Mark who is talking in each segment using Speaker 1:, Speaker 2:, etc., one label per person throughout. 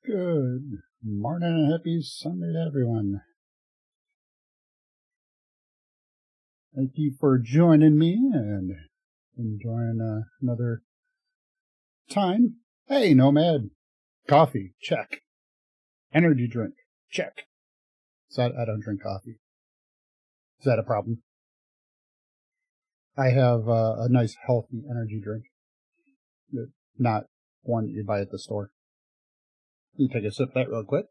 Speaker 1: Good morning and happy Sunday to everyone. Thank you for joining me and enjoying another time. Hey, Nomad. Coffee, check. Energy drink, check. So I don't drink coffee. Is that a problem? I have a nice healthy energy drink, not one that you buy at the store. You take a sip of that real quick.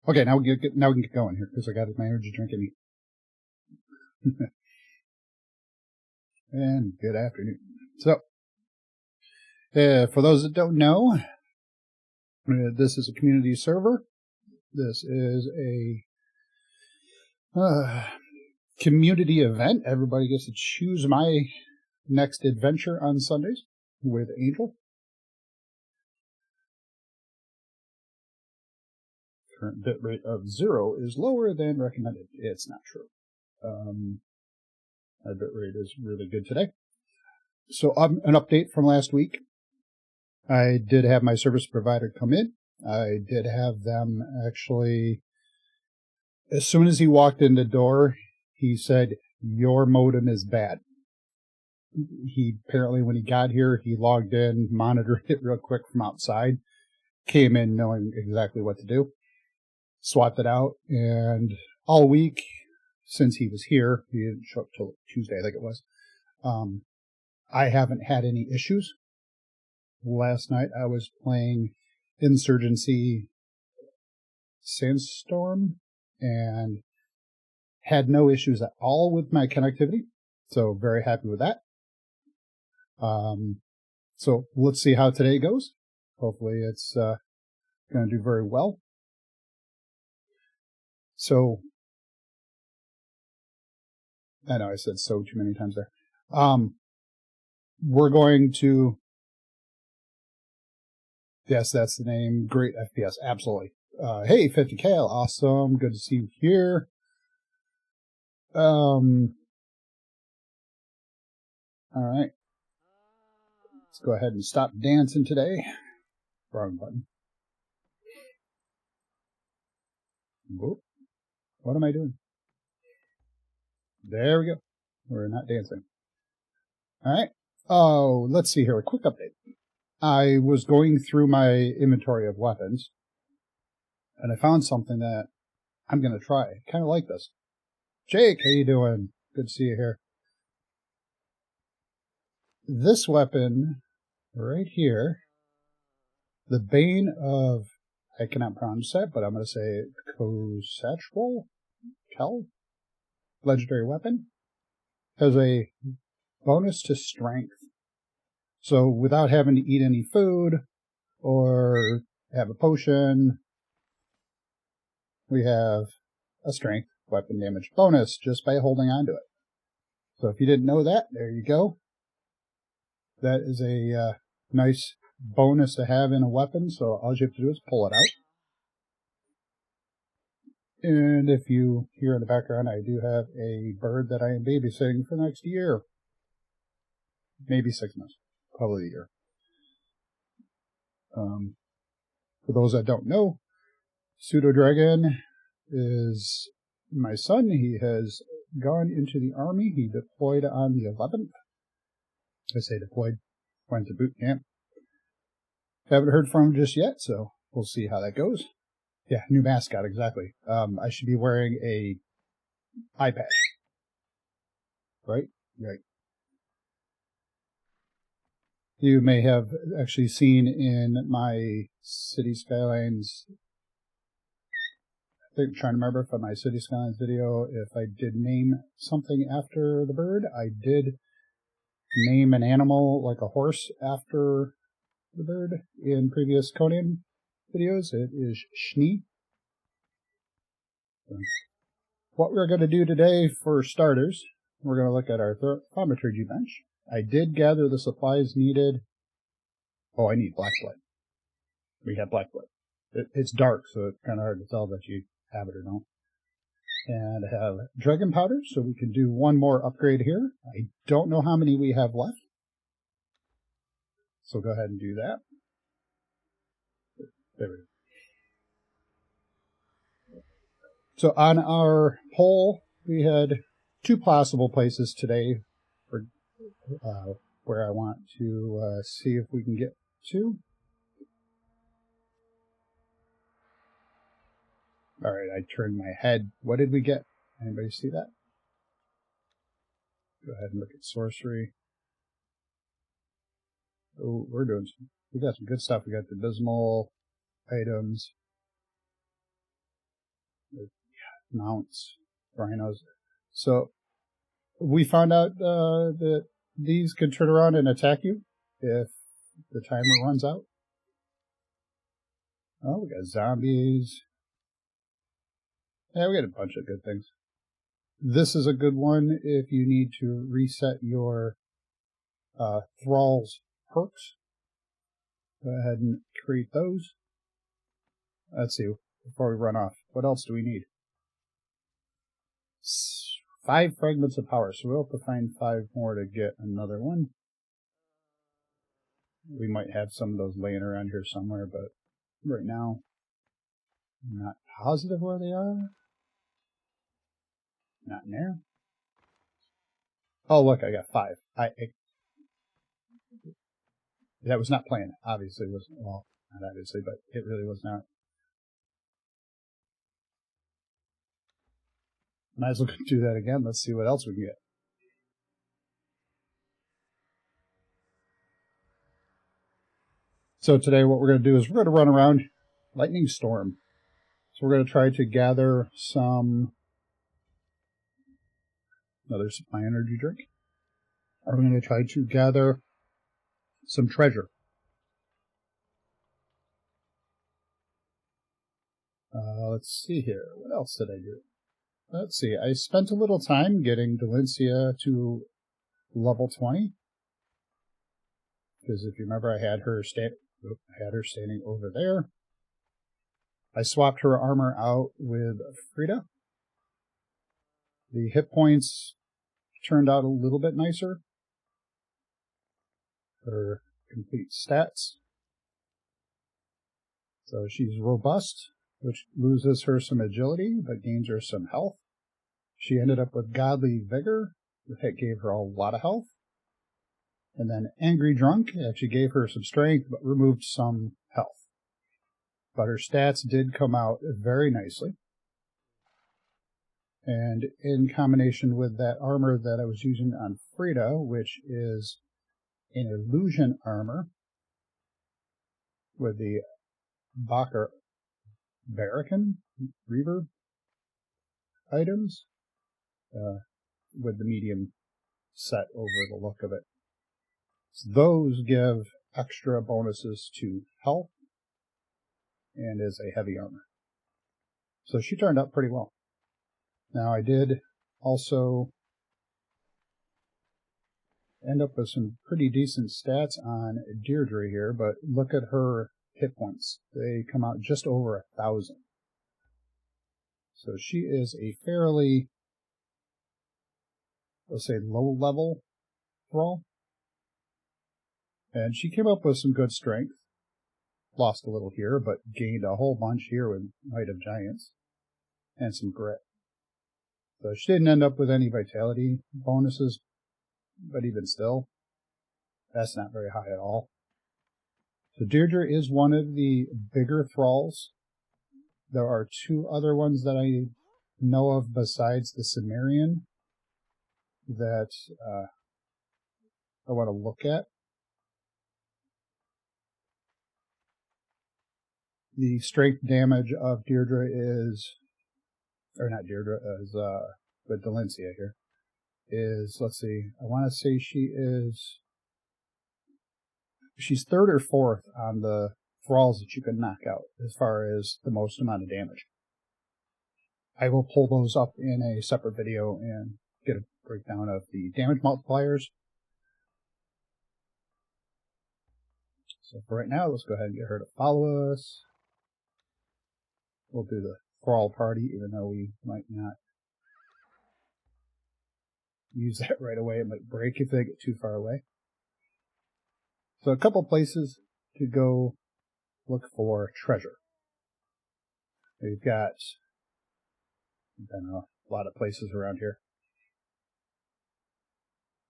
Speaker 1: Okay, now we can get going here because I got my energy drink in me. And good afternoon. So, for those that don't know, this is a community server. This is a community event. Everybody gets to choose my next adventure on Sundays with Angel. Current bitrate of 0 is lower than recommended. It's not true. My bitrate is really good today. So an update from last week. I did have my service provider come in. I did have them actually, as soon as he walked in the door, he said, "Your modem is bad." He apparently, when he got here, he logged in, monitored it real quick from outside, came in knowing exactly what to do, swapped it out, and all week since he was here, he didn't show up till Tuesday, I think it was, I haven't had any issues. Last night I was playing Insurgency Sandstorm and had no issues at all with my connectivity, so very happy with that. So let's see how today goes. Hopefully it's going to do very well. So, I know I said so too many times there. We're going to, yes, that's the name. Great FPS, absolutely. Hey, 50Cal, awesome. Good to see you here. All right. Let's go ahead and stop dancing today. Wrong button. Whoop. What am I doing? There we go. We're not dancing. All right. Oh, let's see here. A quick update. I was going through my inventory of weapons, and I found something that I'm going to try. I kind of like this. Jake, how you doing? Good to see you here. This weapon right here, the Bane of, I cannot pronounce that, but I'm going to say Kel, legendary weapon, has a bonus to strength. So without having to eat any food or have a potion, we have a strength weapon damage bonus just by holding on to it. So if you didn't know that, there you go. That is a nice bonus to have in a weapon, so all you have to do is pull it out. And if you hear in the background, I do have a bird that I am babysitting for the next year. Maybe 6 months. Probably a year. For those that don't know, Pseudo Dragon is my son. He has gone into the army. He deployed on the 11th. I say deployed. Went to boot camp. Haven't heard from him just yet, so we'll see how that goes. Yeah, new mascot, exactly. I should be wearing a eye patch. Right? Right. You may have actually seen in my City Skylines, I think I'm trying to remember if on my City Skylines video, if I did name something after the bird. I did name an animal like a horse after the bird in previous Conan videos. It is Schnee. So, what we're going to do today for starters, we're going to look at our thaumaturgy bench. I did gather the supplies needed. Oh, I need black blood. We have black blood. It's dark, so it's kind of hard to tell that you have it or don't. And I have dragon powder, so we can do one more upgrade here. I don't know how many we have left. So go ahead and do that. There we go. So on our poll, we had 2 possible places today for where I want to see if we can get to. All right, I turned my head. What did we get? Anybody see that? Go ahead and look at sorcery. Oh, we got some good stuff. We got the abysmal items, the mounts, rhinos. So we found out that these can turn around and attack you if the timer runs out. Oh, we got zombies. Yeah, we got a bunch of good things. This is a good one if you need to reset your Thrall's perks. Go ahead and create those. Let's see, before we run off, what else do we need? 5 fragments of power, so we'll have to find 5 more to get another one. We might have some of those laying around here somewhere, but right now, I'm not positive where they are. Not in there. Oh, look, I got 5. That was not planned. Obviously, it was, well, not obviously, but it really was not. Might as well do that again. Let's see what else we can get. So today what we're going to do is we're going to run around Lightning Storm. So we're going to try to gather another supply energy drink. We're going to try to gather some treasure. Let's see here. What else did I do? Let's see. I spent a little time getting Delencia to level 20. Because if you remember, I had her standing over there. I swapped her armor out with Frida. The hit points turned out a little bit nicer. Her complete stats. So she's robust, which loses her some agility, but gains her some health. She ended up with Godly Vigor, that gave her a lot of health. And then Angry Drunk actually gave her some strength, but removed some health. But her stats did come out very nicely. And in combination with that armor that I was using on Frida, which is an illusion armor with the Bacher Barracan Reaver items, with the medium set over the look of it. So those give extra bonuses to health and is a heavy armor. So she turned out pretty well. Now I did also end up with some pretty decent stats on Deirdre here, but look at her hit points. They come out just over 1,000. So she is a fairly, let's say, low-level Thrall. And she came up with some good strength. Lost a little here, but gained a whole bunch here with Might of Giants. And some grit. So she didn't end up with any vitality bonuses, but even still, that's not very high at all. So Deirdre is one of the bigger Thralls. There are 2 other ones that I know of besides the Cimmerian that I want to look at. The strength damage of Deirdre is, or not Deirdre, is with Delencia here, is, let's see, I want to say she's 3rd or 4th on the Thralls that you can knock out as far as the most amount of damage. I will pull those up in a separate video and get a breakdown of the damage multipliers. So for right now, let's go ahead and get her to follow us. We'll do the Thrall party, even though we might not use that right away. It might break if they get too far away. So a couple places to go look for treasure. We've got, I don't know, a lot of places around here.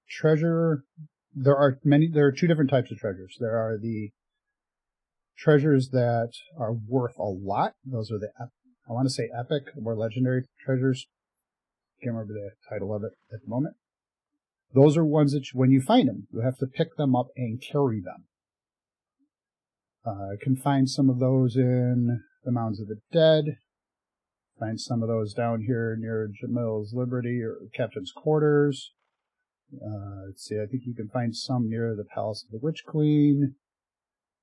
Speaker 1: Treasure, there are two different types of treasures. There are the treasures that are worth a lot. Those are the, I want to say epic or legendary treasures. Can't remember the title of it at the moment. Those are ones that when you find them, you have to pick them up and carry them. You can find some of those in the Mounds of the Dead. Find some of those down here near Jamil's Liberty or Captain's Quarters. Let's see, I think you can find some near the Palace of the Witch Queen.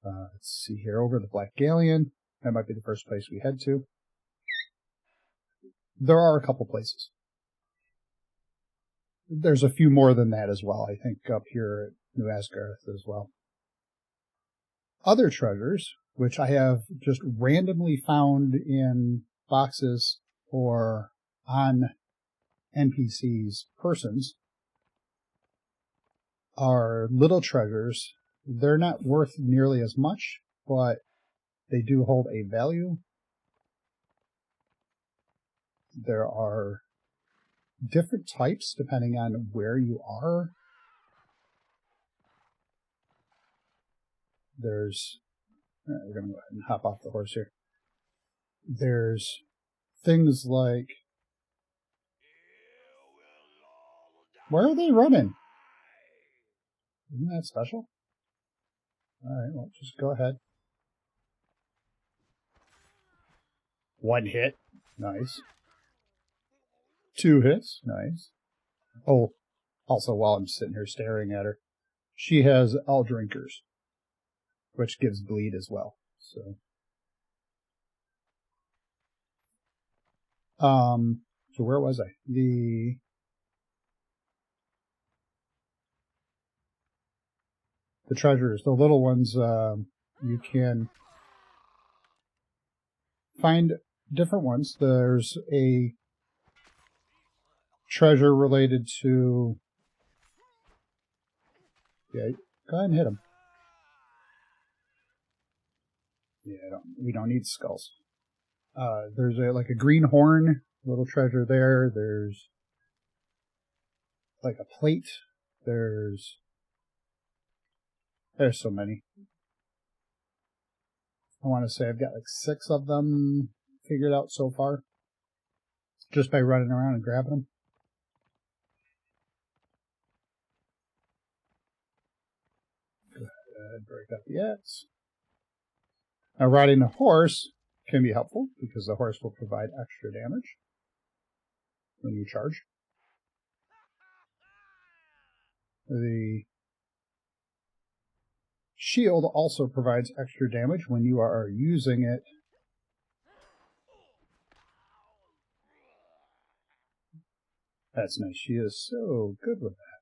Speaker 1: Let's see here, over the Black Galleon. That might be the first place we head to. There are a couple places. There's a few more than that as well, I think, up here at New Asgarth as well. Other treasures, which I have just randomly found in boxes or on NPCs' persons, are little treasures. They're not worth nearly as much, but they do hold a value. There are different types depending on where you are. There's, we're going to go ahead and hop off the horse here. There's things like, where are they running? Isn't that special? Alright, well, just go ahead. One hit. Nice. 2 hits. Nice. Oh, also while I'm sitting here staring at her, she has All Drinkers, which gives bleed as well. So where was I? The treasures, the little ones, you can find different ones. There's a treasure related to, yeah, go ahead and hit him. Yeah, we don't need skulls. There's like a green horn, little treasure there. There's like a plate. There's so many. I want to say I've got like 6 of them figured out so far, just by running around and grabbing them. Go ahead, break up the X. Now, riding a horse can be helpful because the horse will provide extra damage when you charge. The shield also provides extra damage when you are using it. That's nice. She is so good with that.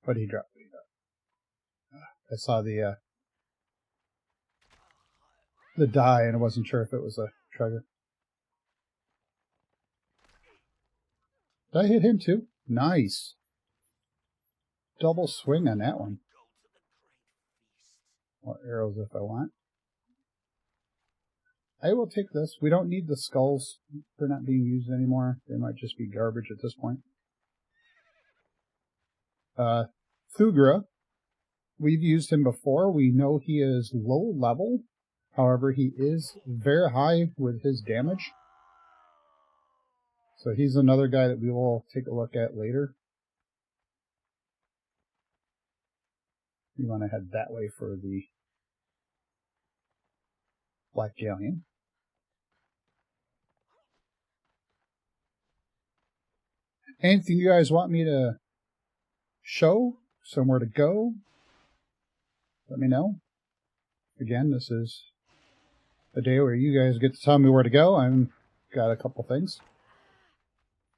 Speaker 1: What did he drop? I saw the die and I wasn't sure if it was a treasure. Did I hit him too? Nice. Double swing on that one. More arrows if I want. I will take this. We don't need the skulls. They're not being used anymore. They might just be garbage at this point. Thugra. We've used him before. We know he is low level. However, he is very high with his damage. So he's another guy that we will take a look at later. We want to head that way for the Black Galleon. Anything you guys want me to show? Somewhere to go? Let me know. Again, this is a day where you guys get to tell me where to go. I've got a couple things.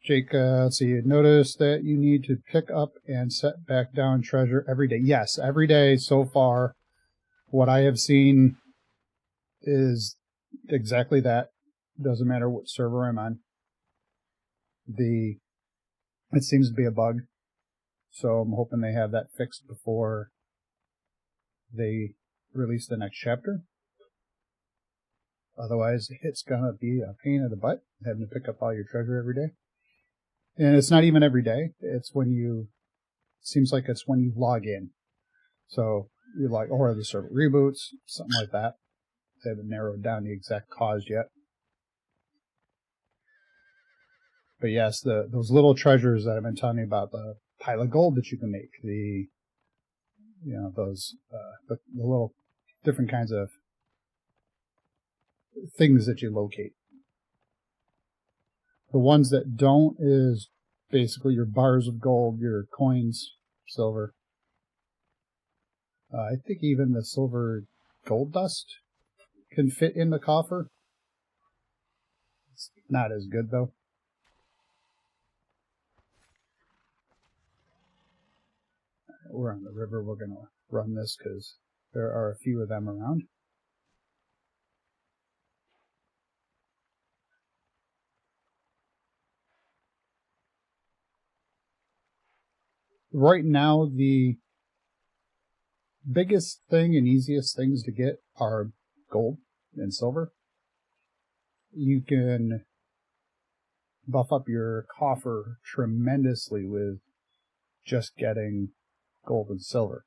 Speaker 1: Jake, let's see, notice that you need to pick up and set back down treasure every day. Yes, every day so far. What I have seen is exactly that. Doesn't matter what server I'm on. It seems to be a bug. So I'm hoping they have that fixed before they release the next chapter. Otherwise, it's gonna be a pain in the butt having to pick up all your treasure every day. And it's not even every day. It's when you, seems like it's when you log in. So you log, or the server reboots, something like that. They haven't narrowed down the exact cause yet. But yes, those little treasures that I've been telling you about, the pile of gold that you can make, those the little different kinds of things that you locate. The ones that don't is basically your bars of gold, your coins, silver. I think even the silver gold dust can fit in the coffer. It's not as good though. We're on the river. We're going to run this because there are a few of them around. Right now, the biggest thing and easiest things to get are gold and silver. You can buff up your coffer tremendously with just getting gold and silver.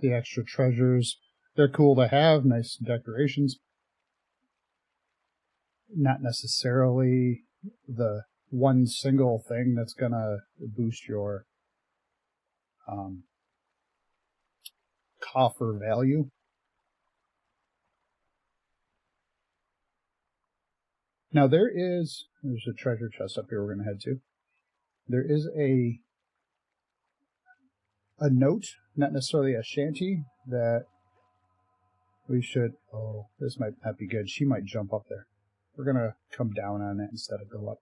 Speaker 1: The extra treasures, they're cool to have, nice decorations. Not necessarily the one single thing that's gonna boost your coffer value. Now there's a treasure chest up here we're gonna head to. There is a note, not necessarily a shanty, that we should, oh, this might not be good. She might jump up there. We're gonna come down on it instead of go up.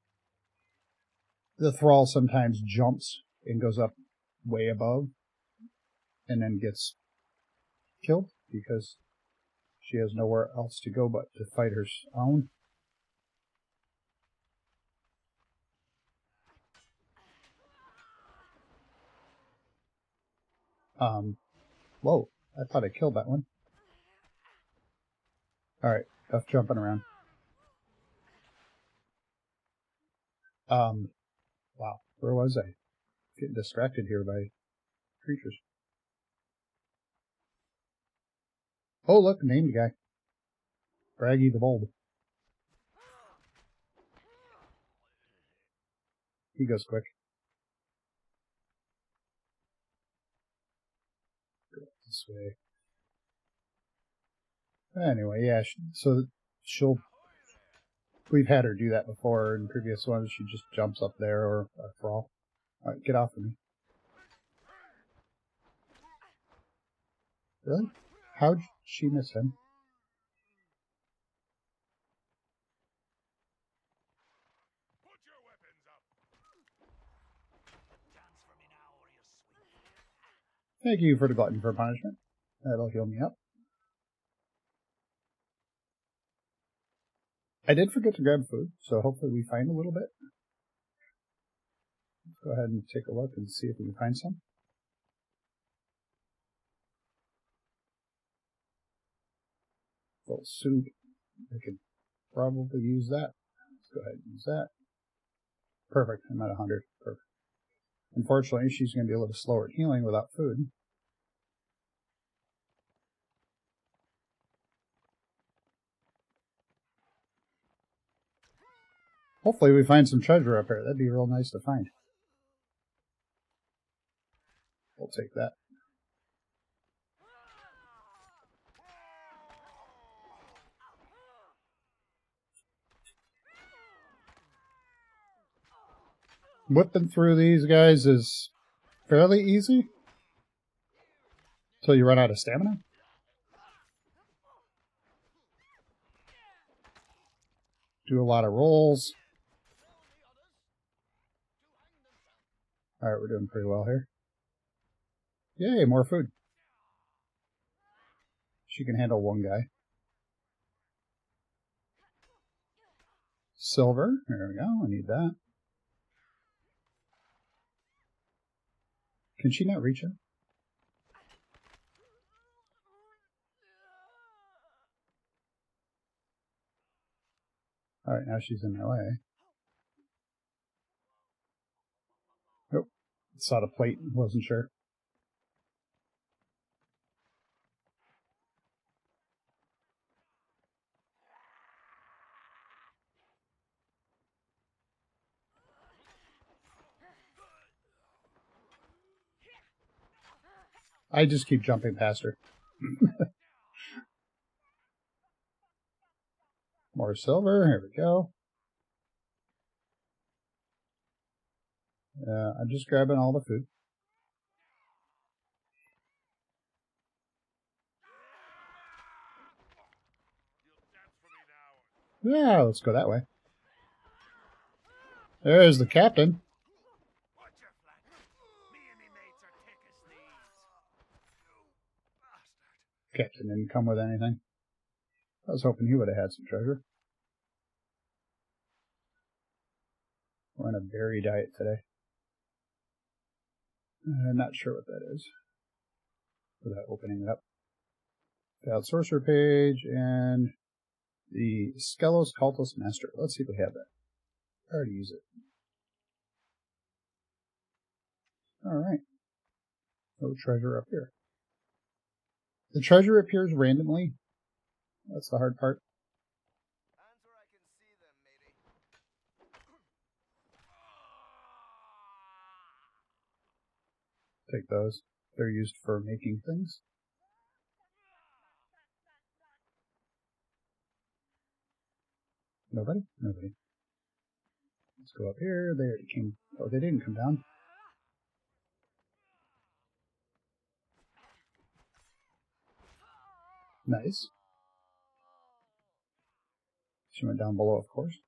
Speaker 1: The thrall sometimes jumps and goes up way above and then gets killed because she has nowhere else to go but to fight her own. Whoa, I thought I killed that one. Alright, enough jumping around. Wow, where was I? Getting distracted here by creatures. Oh, look, named guy. Braggy the Bold. He goes quick. Go this way. Anyway, yeah, so we've had her do that before in previous ones. She just jumps up there or a thrall. Alright, get off of me. Really? How'd she miss him? Thank you for the glutton for punishment. That'll heal me up. I did forget to grab food, so hopefully we find a little bit. Let's go ahead and take a look and see if we can find some. A little soup. I could probably use that. Let's go ahead and use that. Perfect. I'm at 100. Perfect. Unfortunately, she's going to be a little slower at healing without food. Hopefully we find some treasure up here. That'd be real nice to find. We'll take that. Whipping through these guys is fairly easy until you run out of stamina. Do a lot of rolls. Alright, we're doing pretty well here. Yay, more food. She can handle one guy. Silver. There we go. I need that. Can she not reach him? Alright, now she's in my way. Nope. Saw the plate, wasn't sure. I just keep jumping past her. More silver, here we go. I'm just grabbing all the food. Yeah, let's go that way. There's the captain. Captain didn't come with anything. I was hoping he would have had some treasure. We're on a berry diet today. I'm not sure what that is. Without opening it up. The sorcerer page and the Skelos Cultist Master. Let's see if we have that. I already use it. Alright. No treasure up here. The treasure appears randomly. That's the hard part. Take those. They're used for making things. Nobody? Nobody. Let's go up here. They already came. Oh, they didn't come down. Nice. She went down below, of course.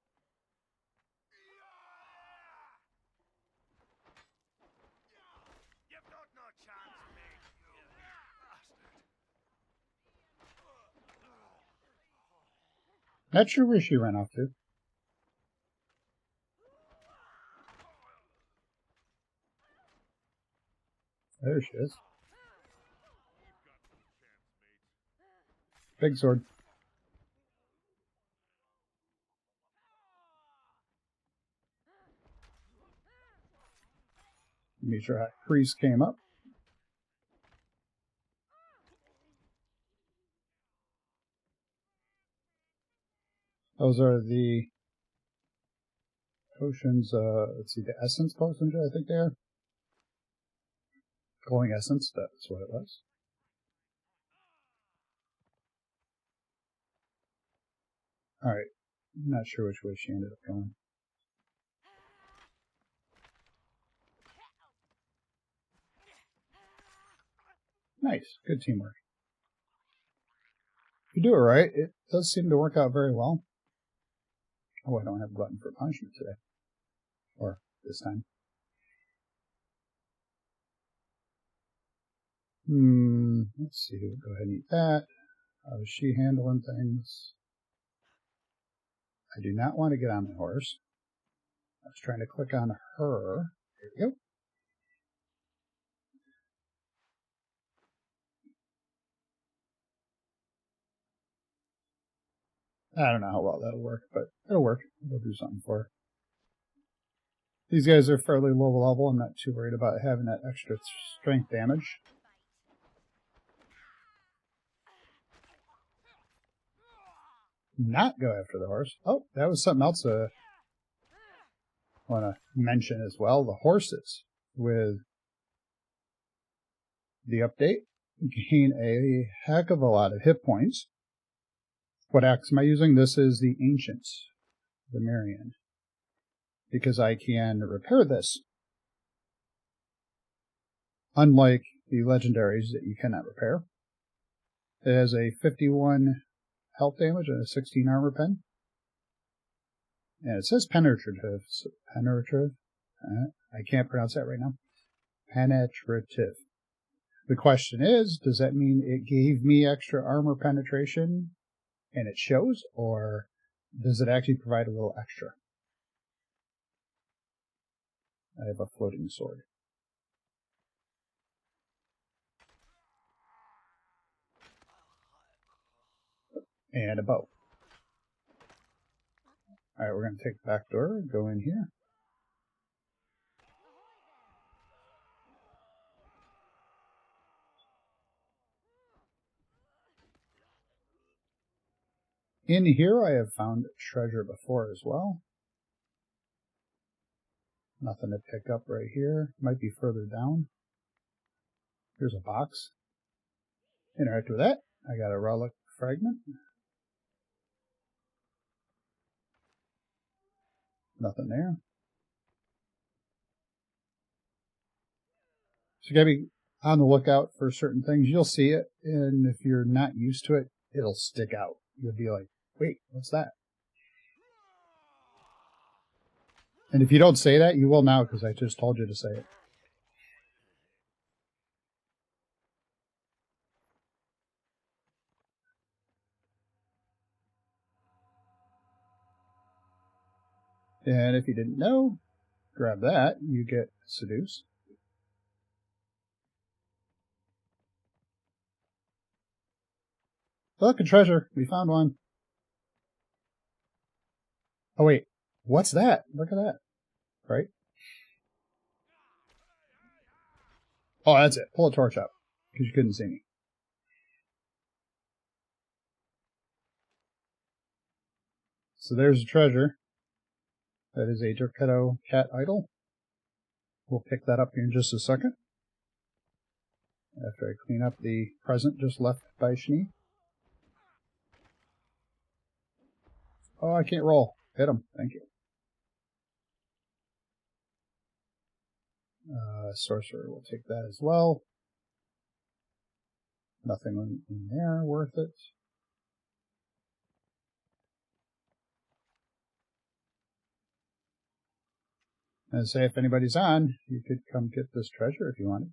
Speaker 1: Not sure where she ran off to. There she is. Big sword. Make sure High Priest came up. Those are the potions, let's see, the essence potions, I think they are. Glowing essence, that's what it was. Alright, I'm not sure which way she ended up going. Nice, good teamwork. If you do it right, it does seem to work out very well. Oh, I don't have a button for punishment today. Or this time. Let's see, we'll go ahead and eat that. How is she handling things? I do not want to get on my horse. I was trying to click on her. There we go. I don't know how well that'll work, but it'll work. It'll do something for her. These guys are fairly low level. I'm not too worried about having that extra strength damage. Not go after the horse. Oh, that was something else I want to mention as well. The horses with the update gain a heck of a lot of hit points. What axe am I using? This is the Ancient, the Marion, because I can repair this. Unlike the legendaries that you cannot repair. It has a 51 health damage and a 16 armor pen. And it says penetrative. So penetrative? I can't pronounce that right now. Penetrative. The question is, does that mean it gave me extra armor penetration and it shows, or does it actually provide a little extra? I have a floating sword. and a bow. Alright, we're going to take the back door, go in here. In here I have found treasure before as well. Nothing to pick up right here. Might be further down. Here's a box. Interact with that. I got a relic fragment. Nothing there. So you gotta be on the lookout for certain things. You'll see it, and if you're not used to it, it'll stick out. You'll be like, wait, what's that? And if you don't say that, you will now, because I just told you to say it. And if you didn't know, grab that, you get Seduce. Look, a treasure. We found one. Oh, wait. What's that? Look at that. Right? Oh, that's it. Pull a torch up, because you couldn't see me. So there's a treasure. That is a Georgetown cat idol. We'll pick that up here in just a second. After I clean up the present just left by Shani. Oh, I can't roll. Hit him. Thank you. Sorcerer, we'll take that as well. Nothing in there worth it. And say if anybody's on, you could come get this treasure if you wanted.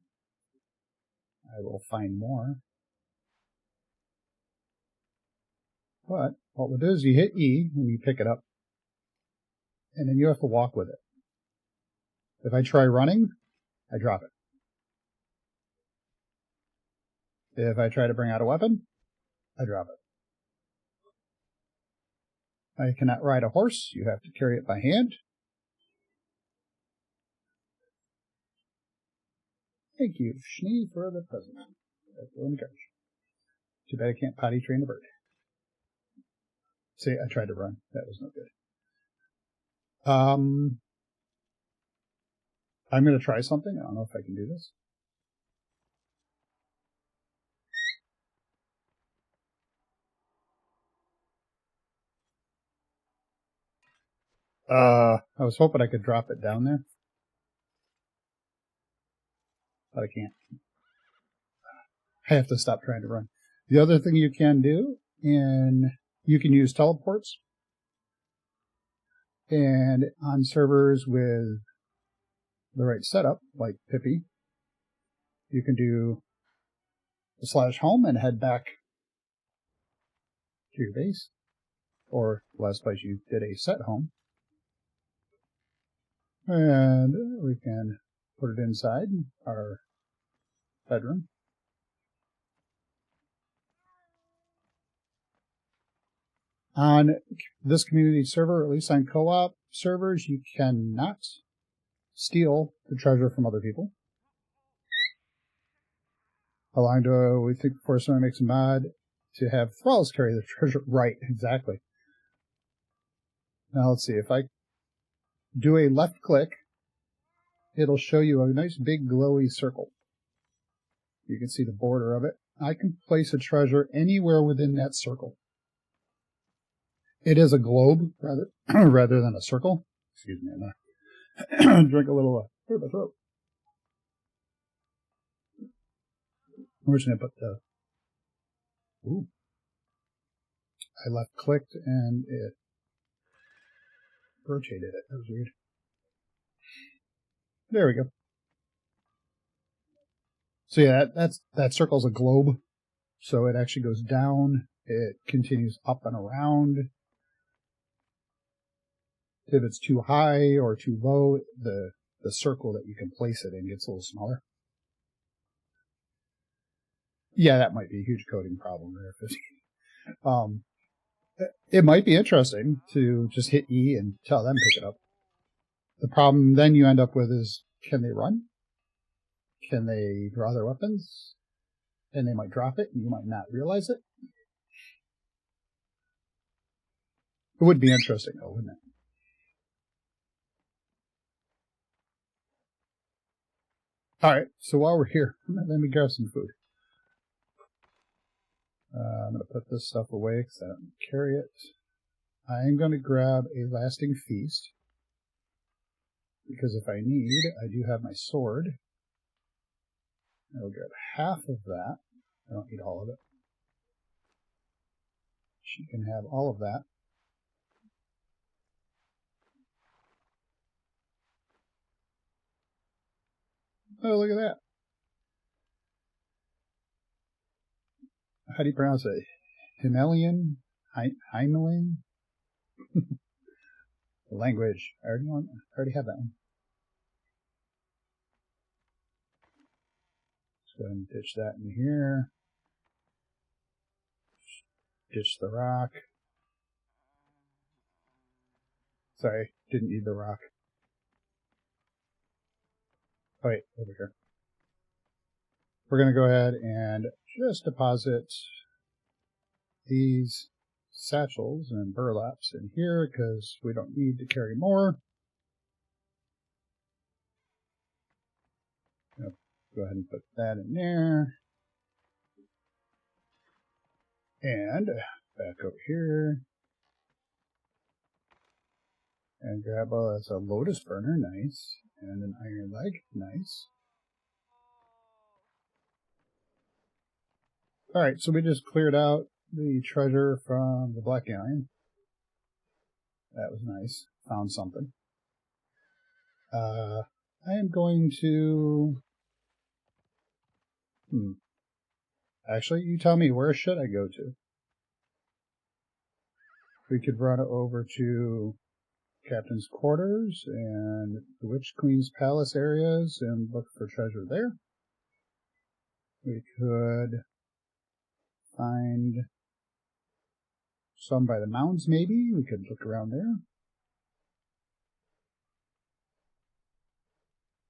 Speaker 1: I will find more. But what we'll do is you hit E and you pick it up. And then you have to walk with it. If I try running, I drop it. If I try to bring out a weapon, I drop it. I cannot ride a horse. You have to carry it by hand. Thank you, Shani, for the present. Too bad I can't potty train a bird. See, I tried to run. That was no good. I'm going to try something. I don't know if I can do this. I was hoping I could drop it down there. But I can't. I have to stop trying to run. The other thing you can do, you can use teleports. And on servers with the right setup, like Pippi, you can do the /home and head back to your base. Or the last place you did a set home. And we can put it inside our bedroom. On this community server, at least on co-op servers, you cannot steal the treasure from other people. How long do we think before someone makes a mod to have thralls carry the treasure? Right, exactly. Now let's see, if I do a left click, it'll show you a nice big glowy circle. You can see the border of it. I can place a treasure anywhere within that circle. It is a globe rather than a circle. Excuse me, I'm gonna drink a little clear my throat. We're just gonna put the. Ooh. I left clicked and it rotated it. That was weird. There we go. So yeah, that circle's a globe. So it actually goes down. It continues up and around. If it's too high or too low, the circle that you can place it in gets a little smaller. Yeah, that might be a huge coding problem there. It might be interesting to just hit E and tell them to pick it up. The problem then you end up with is, can they run? Can they draw their weapons? And they might drop it, and you might not realize it. It would be interesting, though, wouldn't it? Alright, so while we're here, let me grab some food. I'm going to put this stuff away because I don't carry it. I'm going to grab a lasting feast, because if I need, I do have my sword. I'll grab half of that. I don't need all of it. She can have all of that. Oh, look at that. How do you pronounce it? Himelian? Himelian? Language. I already have that one. Let's go ahead and ditch that in here. Ditch the rock. Sorry, didn't need the rock. Oh, wait, over here. We're going to go ahead and just deposit these satchels and burlaps in here because we don't need to carry more. Go ahead and put that in there. And back over here. And grab that's a lotus burner, nice. And an iron leg, nice. Alright, so we just cleared out the treasure from the black iron. That was nice. Found something. I am going to... Actually, you tell me, where should I go to? We could run over to Captain's Quarters and the Witch Queen's Palace areas and look for treasure there. We could find some by the mounds, maybe. We could look around there.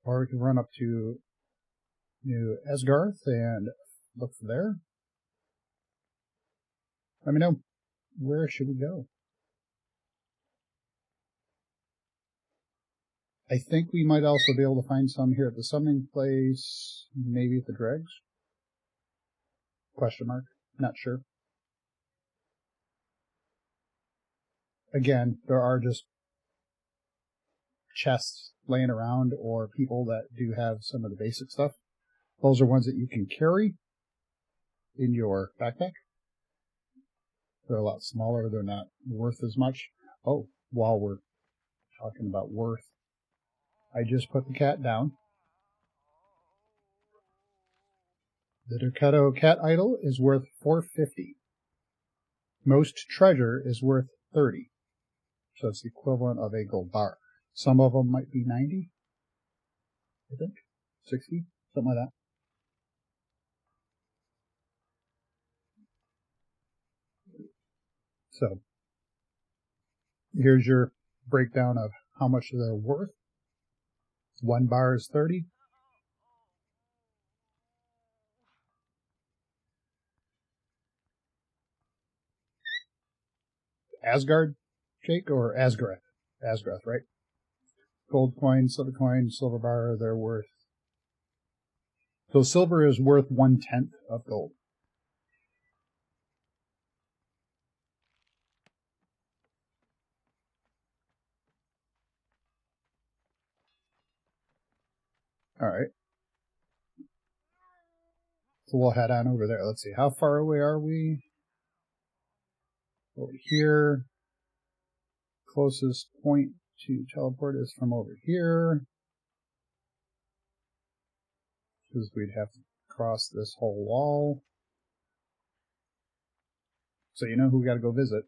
Speaker 1: Or we could run up to New Esgarth and look for there. Let me know. Where should we go? I think we might also be able to find some here at the summoning place, maybe at the dregs. Question mark. Not sure. Again, there are just chests laying around or people that do have some of the basic stuff. Those are ones that you can carry in your backpack. They're a lot smaller. They're not worth as much. Oh, while we're talking about worth, I just put the cat down. The Elgato cat idol is worth $4.50. Most treasure is worth $30. So it's the equivalent of a gold bar. Some of them might be 90, I think. 60, something like that. So here's your breakdown of how much they're worth. One bar is 30. Asgard, Jake, or Asgrath? Asgrath, right? Gold coin, silver bar, they're worth. So silver is worth 1/10 of gold. Alright. So we'll head on over there. Let's see, how far away are we? Over here. Closest point to teleport is from over here. Because we'd have to cross this whole wall. So you know who we gotta go visit.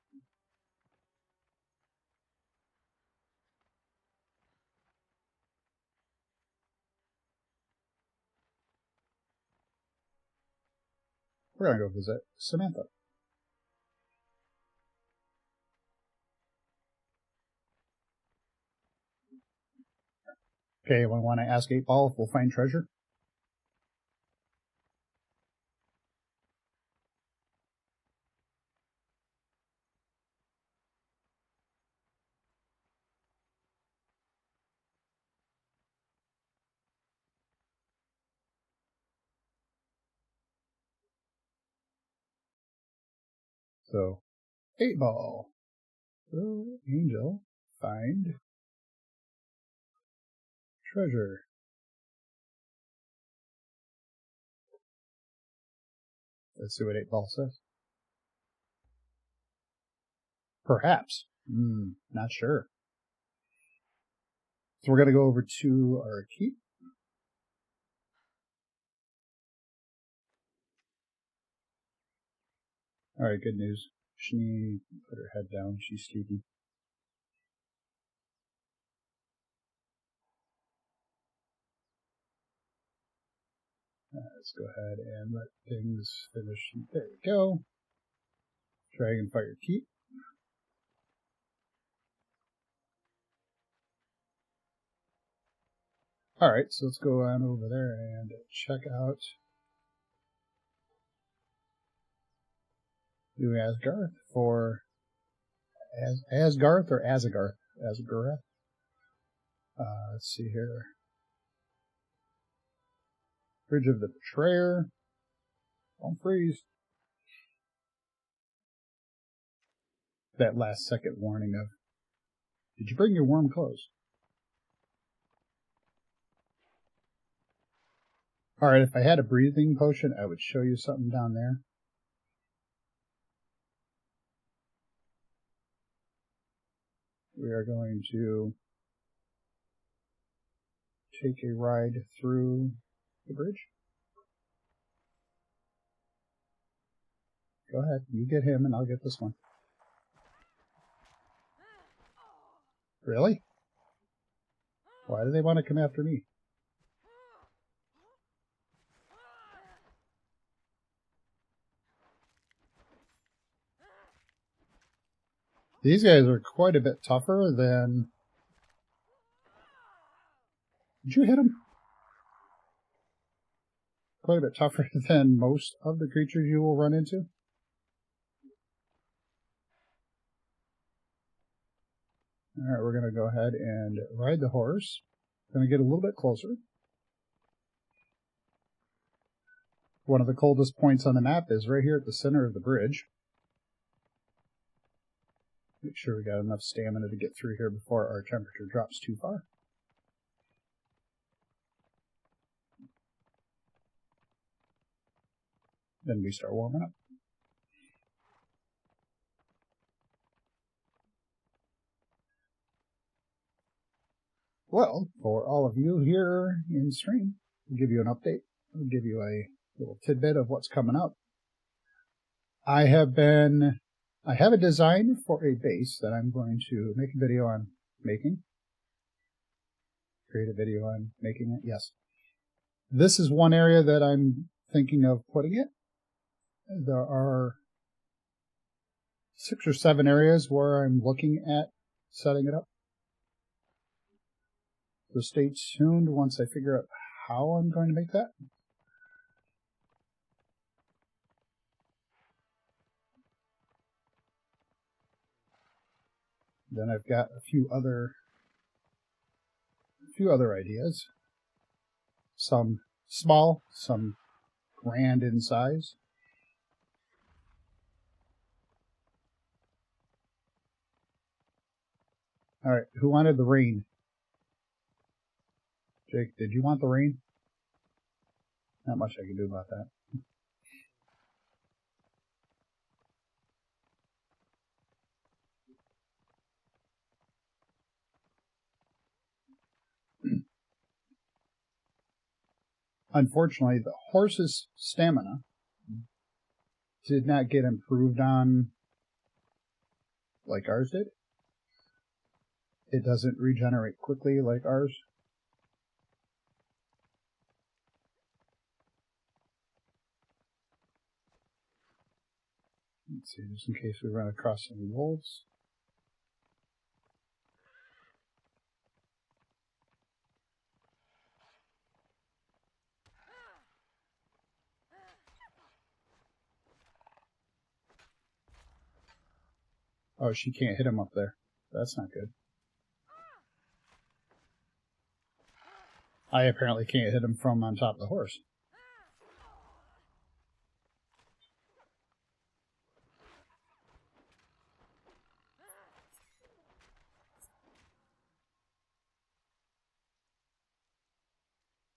Speaker 1: We're gonna go visit Samantha. Okay, we want to ask 8 Ball if we'll find treasure. So, 8 Ball. Oh, Angel, find treasure. Let's see what 8 Ball says. Perhaps. Not sure. So we're going to go over to our keep. Alright, good news. She put her head down. She's sleeping. Let's go ahead and let things finish. There we go. Dragonfire keep. Alright, so let's go on over there and check out New Asgarth for Asgarth or Azagarth? Asgarth. Let's see here. Bridge of the Betrayer. Don't freeze. That last second warning of, did you bring your warm clothes? Alright, if I had a breathing potion, I would show you something down there. We are going to take a ride through the bridge. Go ahead, you get him and I'll get this one. Really? Why do they want to come after me? These guys are quite a bit tougher than... Did you hit them? Quite a bit tougher than most of the creatures you will run into. Alright, we're going to go ahead and ride the horse. Going to get a little bit closer. One of the coldest points on the map is right here at the center of the bridge. Make sure we got enough stamina to get through here before our temperature drops too far. Then we start warming up. Well, for all of you here in stream, I'll give you an update. I'll give you a little tidbit of what's coming up. I have a design for a base that I'm going to make a video on making. Create a video on making it, yes. This is one area that I'm thinking of putting it. There are 6 or 7 areas where I'm looking at setting it up. So stay tuned once I figure out how I'm going to make that. Then I've got a few other ideas. Some small, some grand in size. Alright, who wanted the rain? Jake, did you want the rain? Not much I can do about that. Unfortunately, the horse's stamina did not get improved on like ours did. It doesn't regenerate quickly like ours. Let's see, just in case we run across any wolves. Oh, she can't hit him up there. That's not good. I apparently can't hit him from on top of the horse.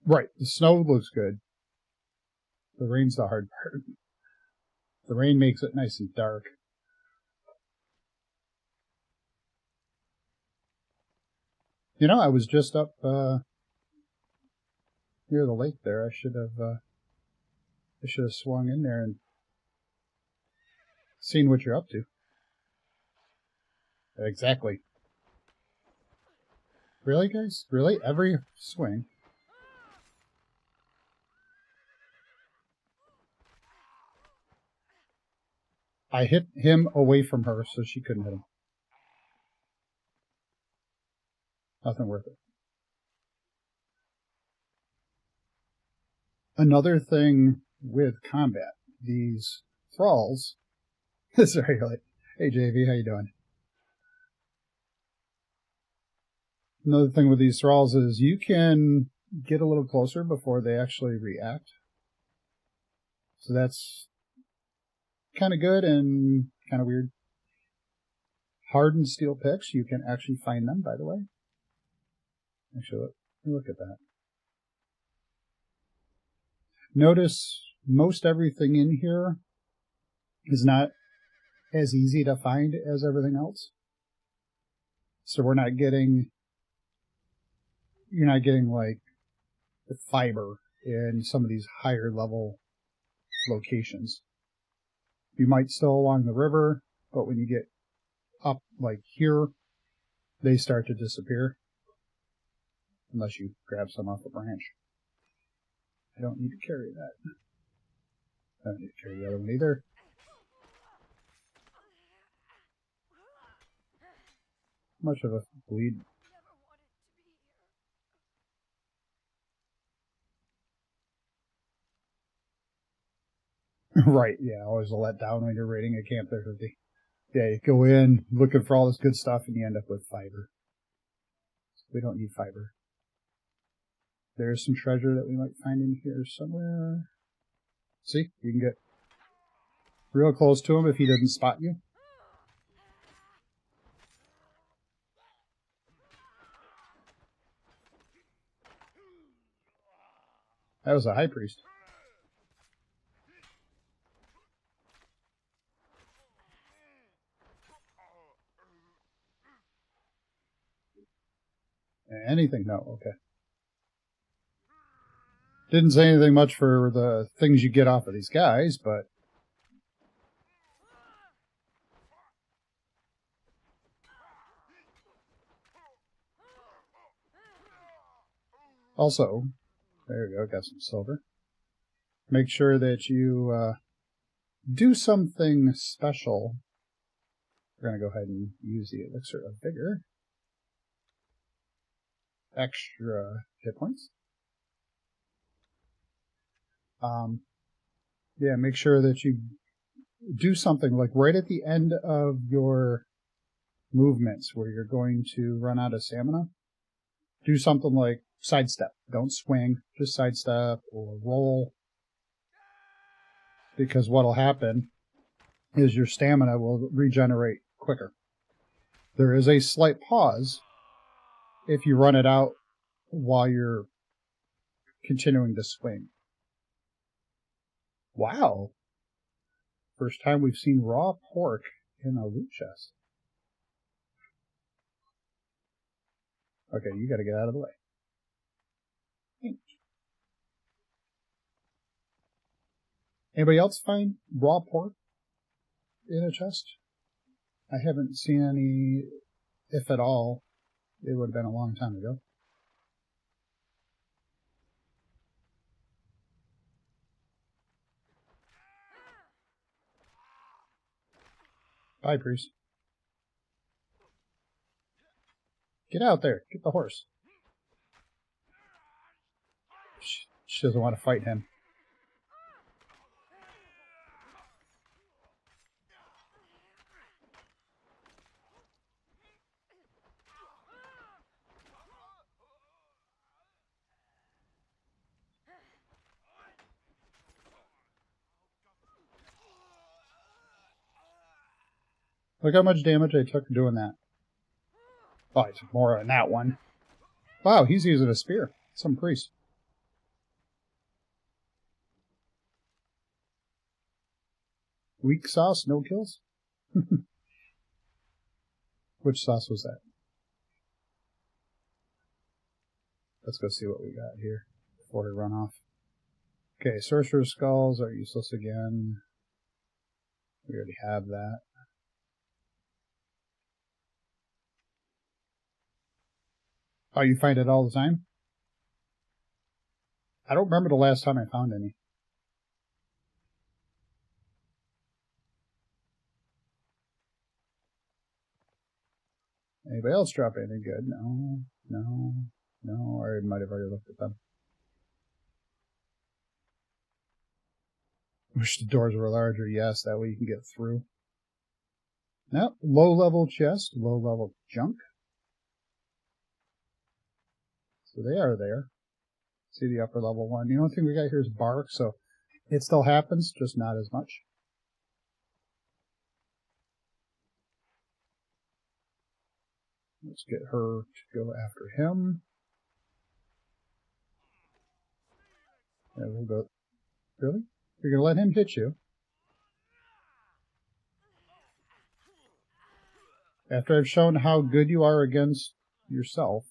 Speaker 1: Right, the snow looks good. The rain's the hard part. The rain makes it nice and dark. You know, I was just up near the lake there. I should have swung in there and seen what you're up to. Exactly. Really, guys? Really? Every swing? I hit him away from her so she couldn't hit him. Nothing worth it. Another thing with combat, these thralls. Sorry, like, hey JV, how you doing? Another thing with these thralls is you can get a little closer before they actually react. So that's kind of good and kind of weird. Hardened steel picks, you can actually find them, by the way. Actually, look at that. Notice most everything in here is not as easy to find as everything else. So you're not getting like the fiber in some of these higher level locations. You might still along the river, but when you get up like here, they start to disappear. Unless you grab some off the branch. I don't need to carry that. I don't need to carry the other one either. Much of a bleed. Right, yeah, always a letdown when you're raiding a Camp 50. Yeah, you go in looking for all this good stuff and you end up with fiber. We don't need fiber. There's some treasure that we might find in here somewhere. See, you can get real close to him if he doesn't spot you. That was a high priest. Anything? No, okay. Didn't say anything much for the things you get off of these guys, but also, there we go, got some silver. Make sure that you do something special. We're going to go ahead and use the elixir of vigor. Extra hit points. Yeah, make sure that you do something like right at the end of your movements where you're going to run out of stamina. Do something like sidestep. Don't swing, just sidestep or roll. Because what'll happen is your stamina will regenerate quicker. There is a slight pause if you run it out while you're continuing to swing. Wow. First time we've seen raw pork in a loot chest. Okay, you gotta get out of the way. Anybody else find raw pork in a chest? I haven't seen any, if at all. It would have been a long time ago. Bye, priest. Get out there. Get the horse. She doesn't want to fight him. Look how much damage I took doing that. Oh, I took more on that one. Wow, he's using a spear. Some priest. Weak sauce, no kills? Which sauce was that? Let's go see what we got here before we run off. Okay, Sorcerer's Skulls are useless again. We already have that. Oh, you find it all the time? I don't remember the last time I found any. Anybody else drop anything good? No, no, no. Or I might have already looked at them. Wish the doors were larger. Yes, that way you can get through. Now, low-level chest, low-level junk. So they are there. See the upper level one. The only thing we got here is bark, so it still happens, just not as much. Let's get her to go after him. And we'll go. Really? You're going to let him hit you? After I've shown how good you are against yourself.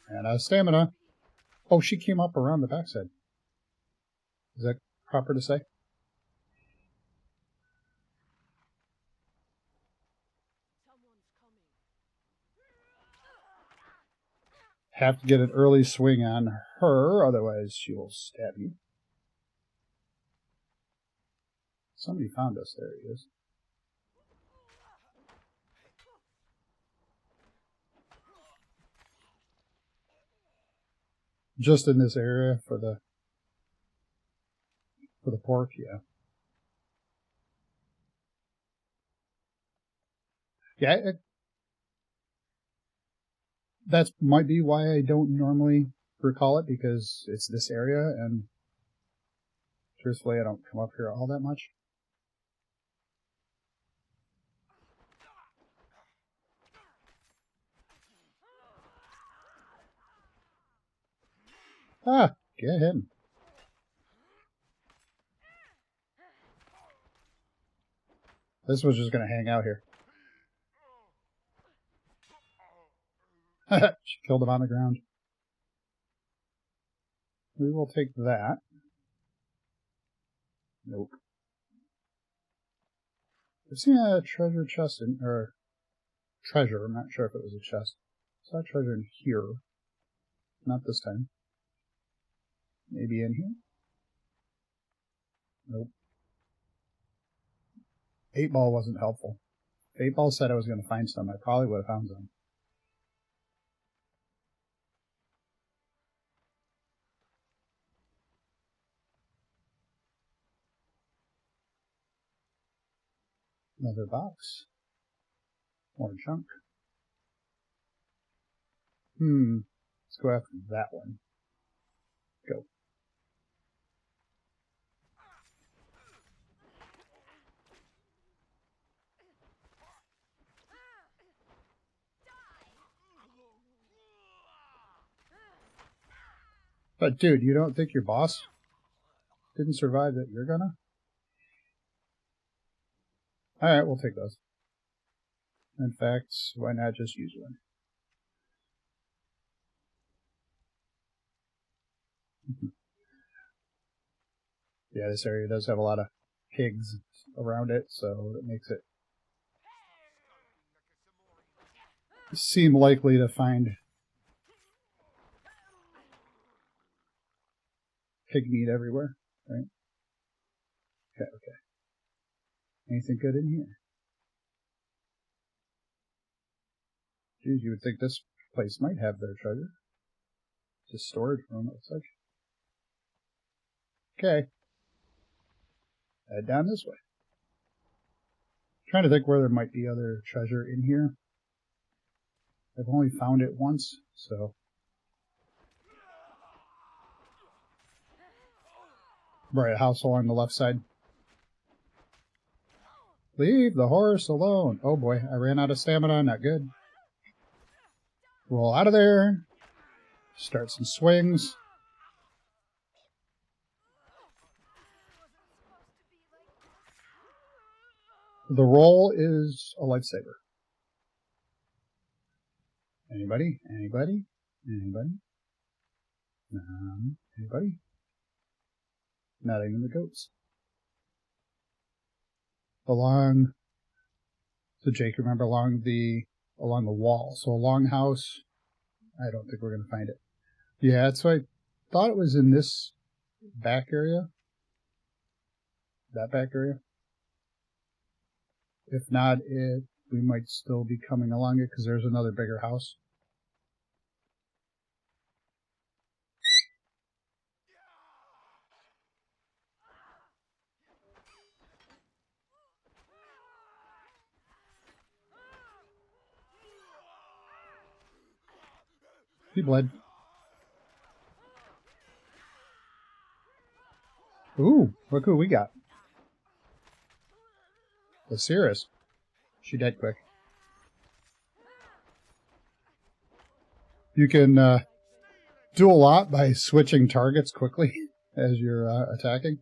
Speaker 1: And out of stamina. Oh, she came up around the backside. Is that proper to say? Have to get an early swing on her, otherwise she will stab you. Somebody found us. There he is. Just in this area for the pork, yeah. Yeah, that might be why I don't normally recall it, because it's this area, and truthfully I don't come up here all that much. Ah, get him. This was just going to hang out here. She killed him on the ground. We will take that. Nope. I've seen a treasure chest in, or treasure, I'm not sure if it was a chest. I saw a treasure in here. Not this time. Maybe in here? Nope. 8-ball wasn't helpful. If 8-ball said I was going to find some, I probably would have found some. Another box. More junk. Let's go after that one. Go. But dude, you don't think your boss didn't survive that you're gonna? Alright, we'll take those. In fact, why not just use one? Yeah, this area does have a lot of pigs around it, so it makes it seem likely to find pig meat everywhere, right? Okay, okay. Anything good in here? Geez, you would think this place might have their treasure. Just storage room, it looks like. Okay. Head down this way. Trying to think where there might be other treasure in here. I've only found it once, so Right, house along the left side. Leave the horse alone. Oh boy, I ran out of stamina. Not good. Roll out of there. Start some swings. The roll is a lifesaver. Anybody? Anybody? Anybody? Anybody? Not even the goats. Along, so Jake, remember along the wall. So a long house. I don't think we're gonna find it. Yeah, so I thought it was in this back area. That back area. If not, we might still be coming along it because there's another bigger house. He bled. Ooh, look who we got. The Cirrus. She died quick. You can do a lot by switching targets quickly as you're attacking.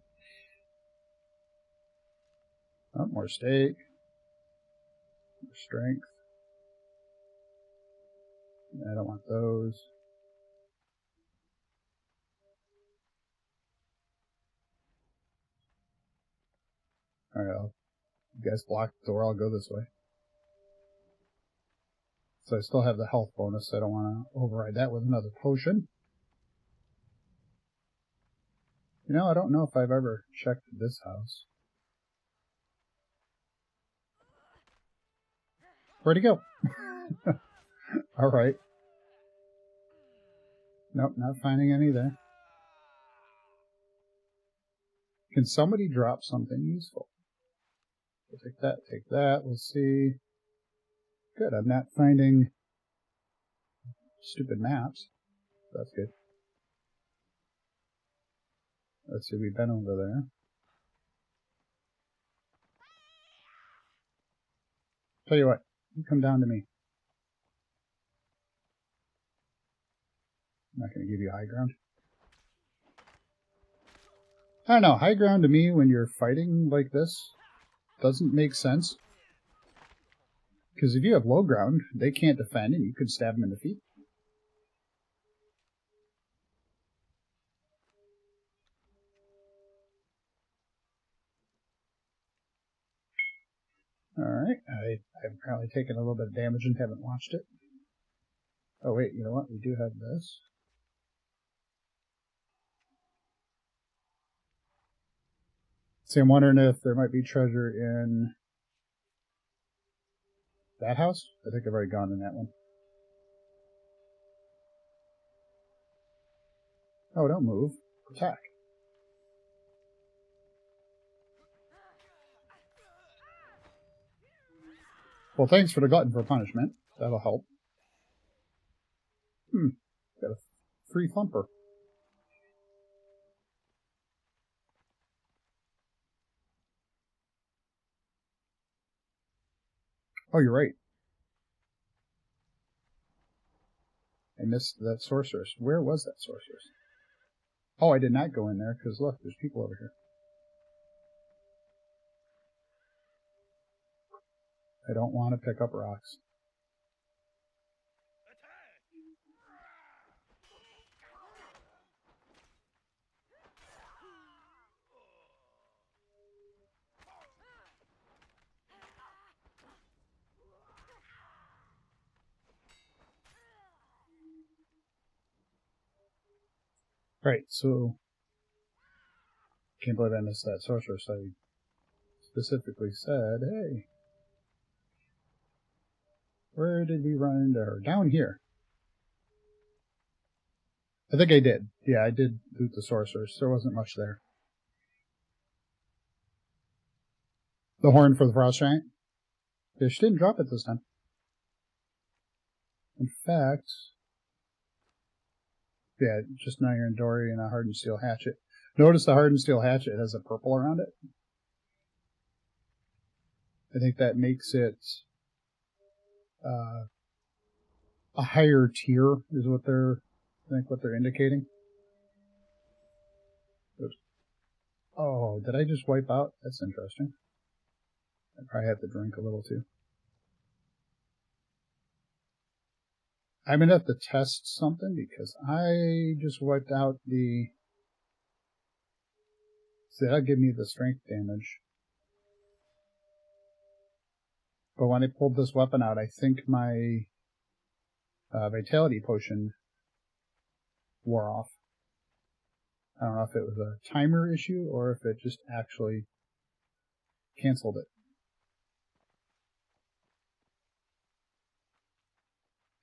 Speaker 1: Oh, more stake. More strength. I don't want those. Alright, you guys block the door, I'll go this way. So I still have the health bonus, so I don't want to override that with another potion. You know, I don't know if I've ever checked this house. Where'd he go? Alright. Nope, not finding any there. Can somebody drop something useful? We'll take that, take that, we'll see. Good, I'm not finding stupid maps. That's good. Let's see, we've been over there. Tell you what, you come down to me. I'm not going to give you high ground. I don't know, high ground to me when you're fighting like this doesn't make sense. Because if you have low ground, they can't defend and you could stab them in the feet. Alright, I've probably taken a little bit of damage and haven't watched it. Oh wait, you know what? We do have this. See, I'm wondering if there might be treasure in that house. I think I've already gone in that one. Oh, don't move. Attack. Well, thanks for the glutton for punishment. That'll help. Got a free thumper. Oh, you're right. I missed that sorceress. Where was that sorceress? Oh, I did not go in there because look, there's people over here. I don't want to pick up rocks. Right, so can't believe I missed that sorceress. I specifically said, hey, where did we run into her? Down here. I think I did. Yeah, I did loot the sorceress. There wasn't much there. The horn for the frost giant? Yeah, she didn't drop it this time. In fact, yeah, just an iron dory and a hardened steel hatchet. Notice the hardened steel hatchet has a purple around it. I think that makes it a higher tier is what they're indicating. Oops. Oh, did I just wipe out? That's interesting. I probably have to drink a little too. I'm gonna have to test something because I just wiped out the. See, that'll give me the strength damage. But when I pulled this weapon out, I think my vitality potion wore off. I don't know if it was a timer issue or if it just actually canceled it.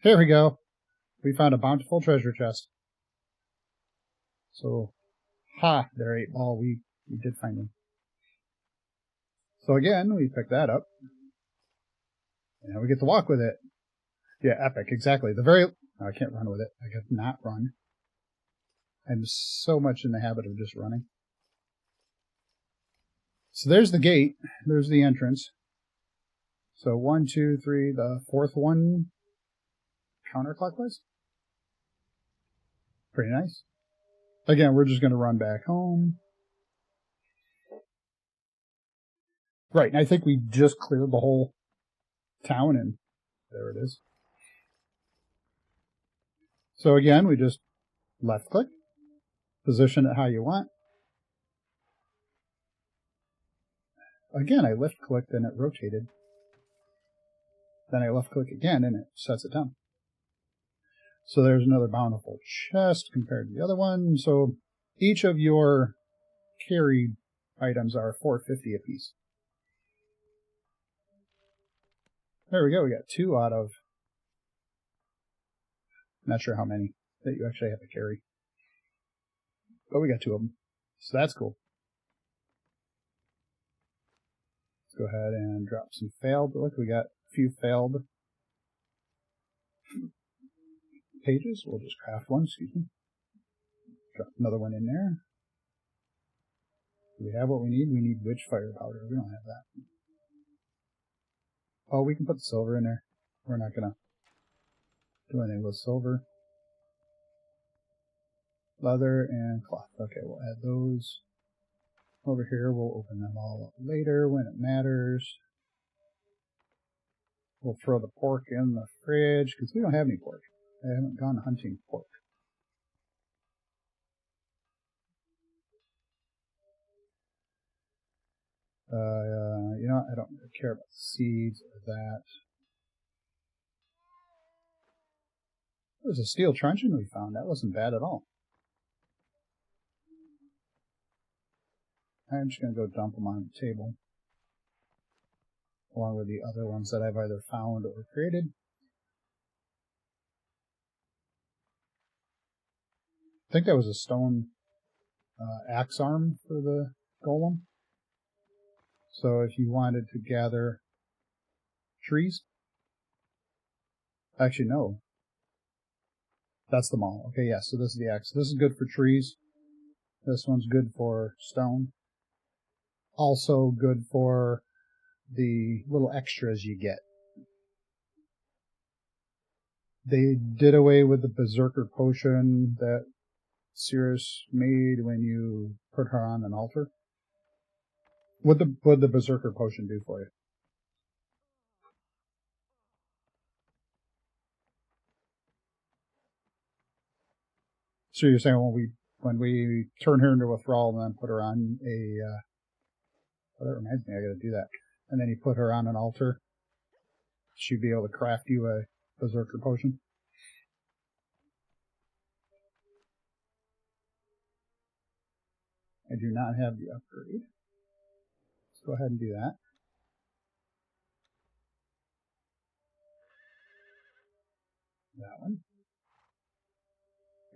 Speaker 1: Here we go. We found a bountiful treasure chest. So, there, 8-ball. We did find him. So again, we pick that up. And now we get to walk with it. Yeah, epic, exactly. I can't run with it. I could not run. I'm so much in the habit of just running. So there's the gate. There's the entrance. So 1, 2, 3, the fourth one counterclockwise. Pretty nice. Again, we're just going to run back home. Right, and I think we just cleared the whole town, and there it is. So again, we just left-click, position it how you want. Again, I left-clicked and it rotated. Then I left-click again and it sets it down. So there's another bountiful chest compared to the other one. So each of your carried items are $4.50 a piece. There we go. We got 2 out of, not sure how many that you actually have to carry. But we got 2 of them. So that's cool. Let's go ahead and drop some failed. Look, we got a few failed pages. We'll just craft one, excuse me. Drop another one in there. Do we have what we need? We need witch fire powder. We don't have that. Oh, we can put the silver in there. We're not going to do anything with silver. Leather and cloth. Okay, we'll add those over here. We'll open them all up later when it matters. We'll throw the pork in the fridge because we don't have any pork. I haven't gone hunting pork. You know, I don't really care about seeds or that. There was a steel truncheon we found. That wasn't bad at all. I'm just going to go dump them on the table, along with the other ones that I've either found or created. I think that was a stone axe arm for the golem. So if you wanted to gather trees, actually no, that's the maul. Okay, yeah, so this is the axe. This is good for trees. This one's good for stone. Also good for the little extras you get. They did away with the Berserker potion that Cirrus made when you put her on an altar. What did the Berserker potion do for you? So you're saying when we turn her into a thrall and then put her on a well, that reminds me, I gotta do that. And then you put her on an altar, she'd be able to craft you a Berserker potion. I do not have the upgrade. Let's go ahead and do that. That one.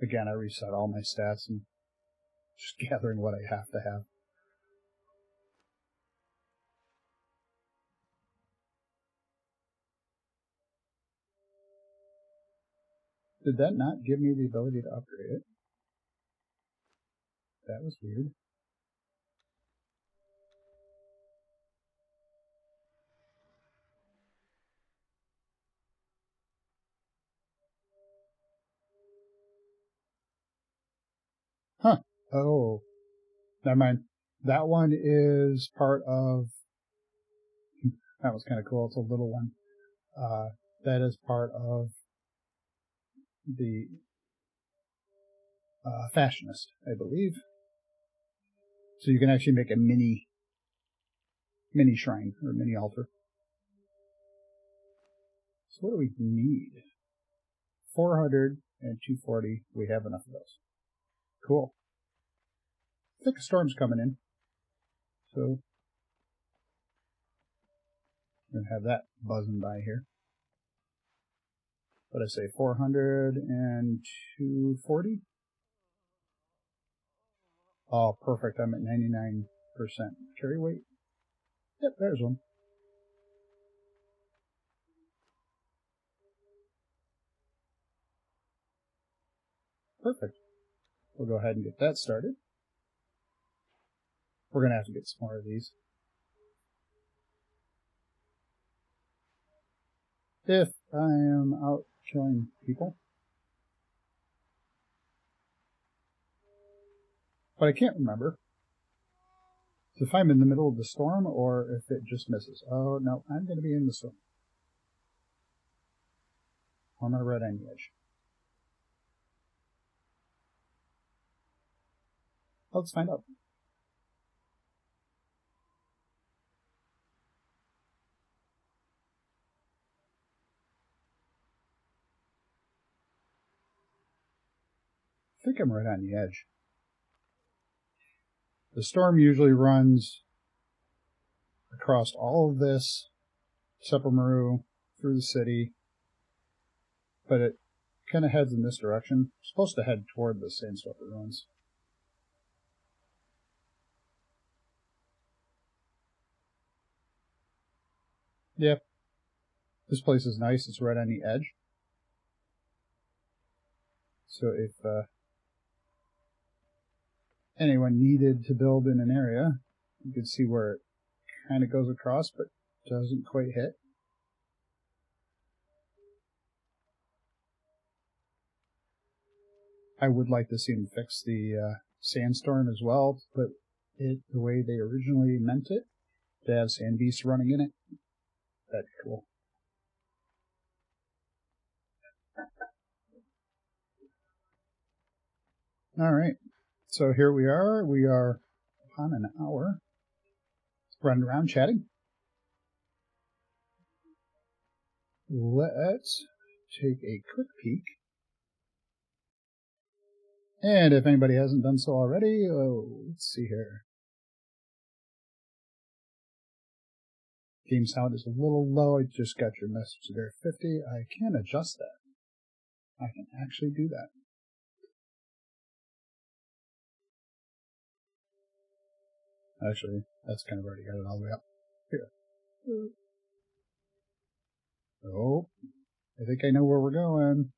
Speaker 1: Again, I reset all my stats and just gathering what I have to have. Did that not give me the ability to upgrade it? That was weird. Huh. Oh. Never mind. That one is part of... That was kind of cool. It's a little one. That is part of the Fashionist, I believe. So you can actually make a mini shrine or mini altar. So what do we need? 400 and 240. We have enough of those. Cool. I think a storm's coming in. So we're going to have that buzzing by here. What did I say? 400 and 240? Oh, perfect. I'm at 99% carry weight. Yep, there's one. Perfect. We'll go ahead and get that started. We're going to have to get some more of these. If I am out killing people. But I can't remember if I'm in the middle of the storm or if it just misses. Oh, no, I'm going to be in the storm. On my right on the edge. Let's find out. I think I'm right on the edge. The storm usually runs across all of this, Sepulmaru, through the city, but it kind of heads in this direction. It's supposed to head toward the Sandstorper ruins. Yep. This place is nice. It's right on the edge. So if anyone needed to build in an area, you can see where it kind of goes across, but doesn't quite hit. I would like to see them fix the sandstorm as well, to put it the way they originally meant it, to have Sand Beast running in it. That'd be cool. Alright, so here we are. We are upon an hour. Running around chatting. Let's take a quick peek. And if anybody hasn't done so already, let's see here. Game sound is a little low. I just got your message there. 50. I can adjust that. I can actually do that. Actually, that's kind of already got it all the way up. Here. Oh, I think I know where we're going.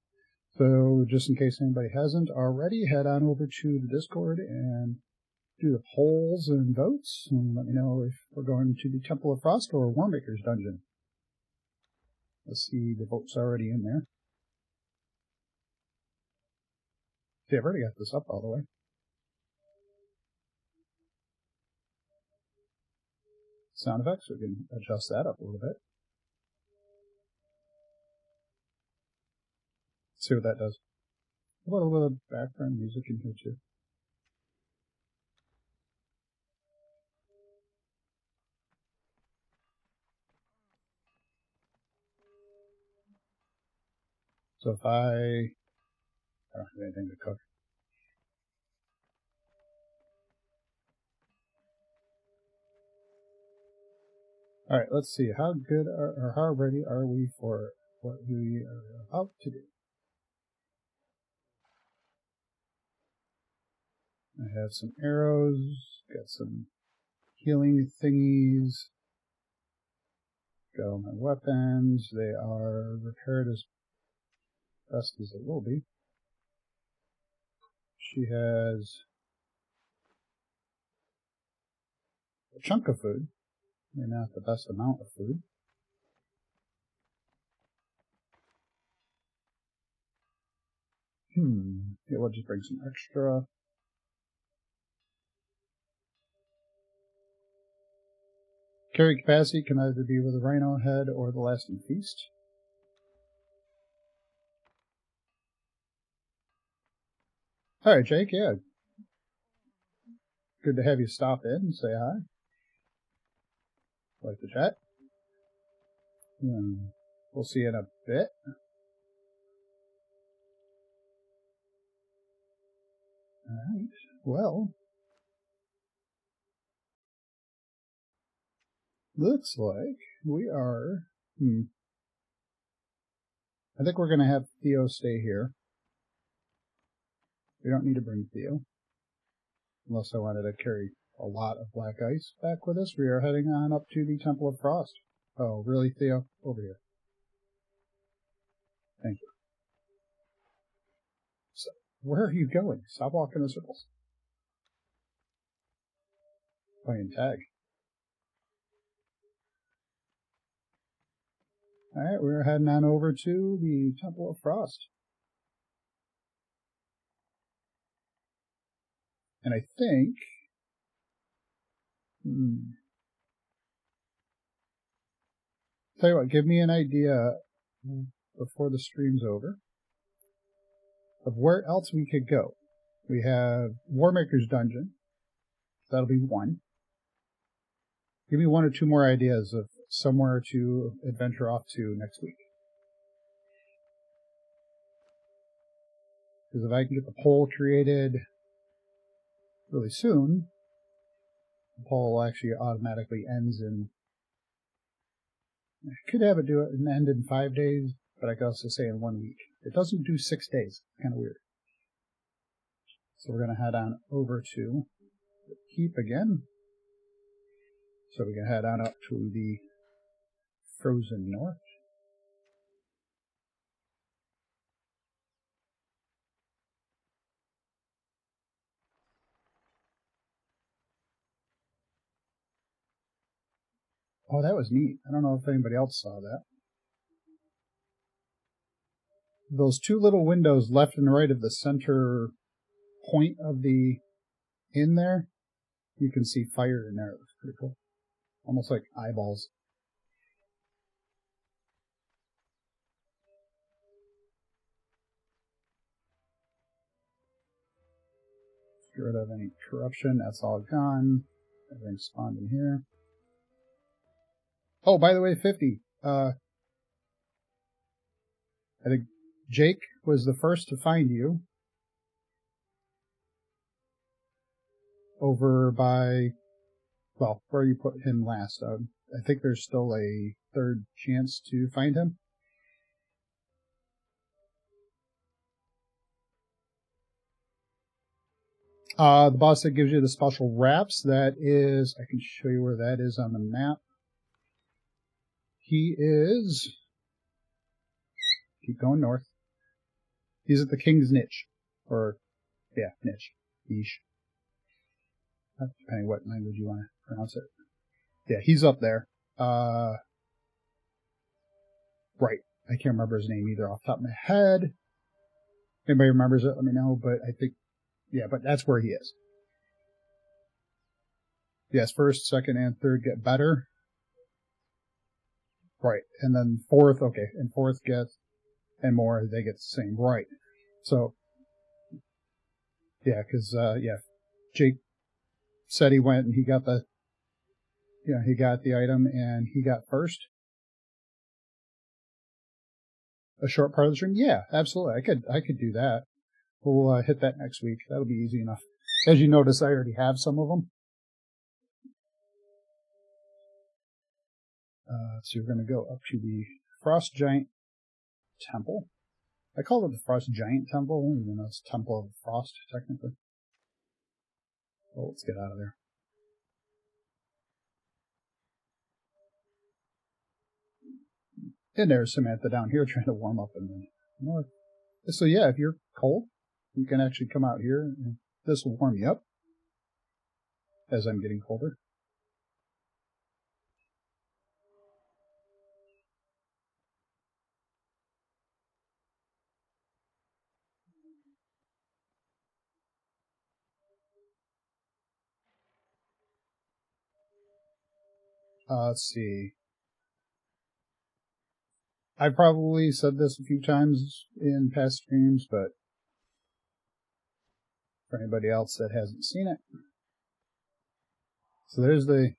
Speaker 1: So just in case anybody hasn't already, head on over to the Discord and do the polls and votes, and let me know if we're going to the Temple of Frost or Warmaker's Dungeon. Let's see, the votes already in there. See, I've already got this up all the way. Sound effects, we can adjust that up a little bit. See what that does. A little bit of background music in here too. So if I don't have anything to cook. Alright, let's see. How good or how ready are we for what we are about to do? I have some arrows, got some healing thingies, got all my weapons. They are repaired as best as they will be. She has a chunk of food. Maybe not the best amount of food. Yeah, we'll just bring some extra. Carry capacity can either be with a rhino head or the lasting feast. Alright, Jake, yeah. Good to have you stop in and say hi. Like the chat. We'll see you in a bit. Alright, well. Looks like we are... I think we're going to have Theo stay here. We don't need to bring Theo. Unless I wanted to carry a lot of black ice back with us. We are heading on up to the Temple of Frost. Oh, really, Theo? Over here. Thank you. So, where are you going? Stop walking in circles. Playing tag. Alright, we're heading on over to the Temple of Frost. And I think... Tell you what, give me an idea before the stream's over of where else we could go. We have Warmaker's Dungeon. That'll be one. Give me one or two more ideas of somewhere to adventure off to next week. Because if I can get the poll created really soon, the poll actually automatically ends in... I could have it do it and end in 5 days, but I could also say in 1 week. It doesn't do 6 days. Kind of weird. So we're going to head on over to the keep again. So we can head on up to the frozen north. Oh, that was neat. I don't know if anybody else saw that. Those two little windows left and right of the center point of the inn there, you can see fire in there. It looks pretty cool. Almost like eyeballs. Get rid of any corruption. That's all gone. Everything's spawned in here. Oh, by the way, 50. I think Jake was the first to find you. Over by, well, where you put him last. I think there's still a third chance to find him. The boss that gives you the special wraps, that is, I can show you where that is on the map. He is, keep going north. He's at the King's Niche. Or, yeah, Niche. Niche. Depending what language you want to pronounce it. Yeah, he's up there. Right. I can't remember his name either off the top of my head. Anybody remembers it, let me know, but I think, yeah, but that's where he is. Yes, first, second, and third get better. Right, and then fourth, okay, and fourth gets, and more, they get the same. Right. So, yeah, because, yeah, Jake said he went and he got the, yeah, he got the item and he got first. A short part of the stream? Yeah, absolutely. I could do that. We'll hit that next week. That'll be easy enough. As you notice, I already have some of them. So you're going to go up to the Frost Giant Temple. I call it the Frost Giant Temple, even though it's Temple of Frost, technically. Well, let's get out of there. And there's Samantha down here trying to warm up in the north. So yeah, if you're cold, you can actually come out here and this will warm you up as I'm getting colder. Let's see. I've probably said this a few times in past streams, but for anybody else that hasn't seen it. So there's the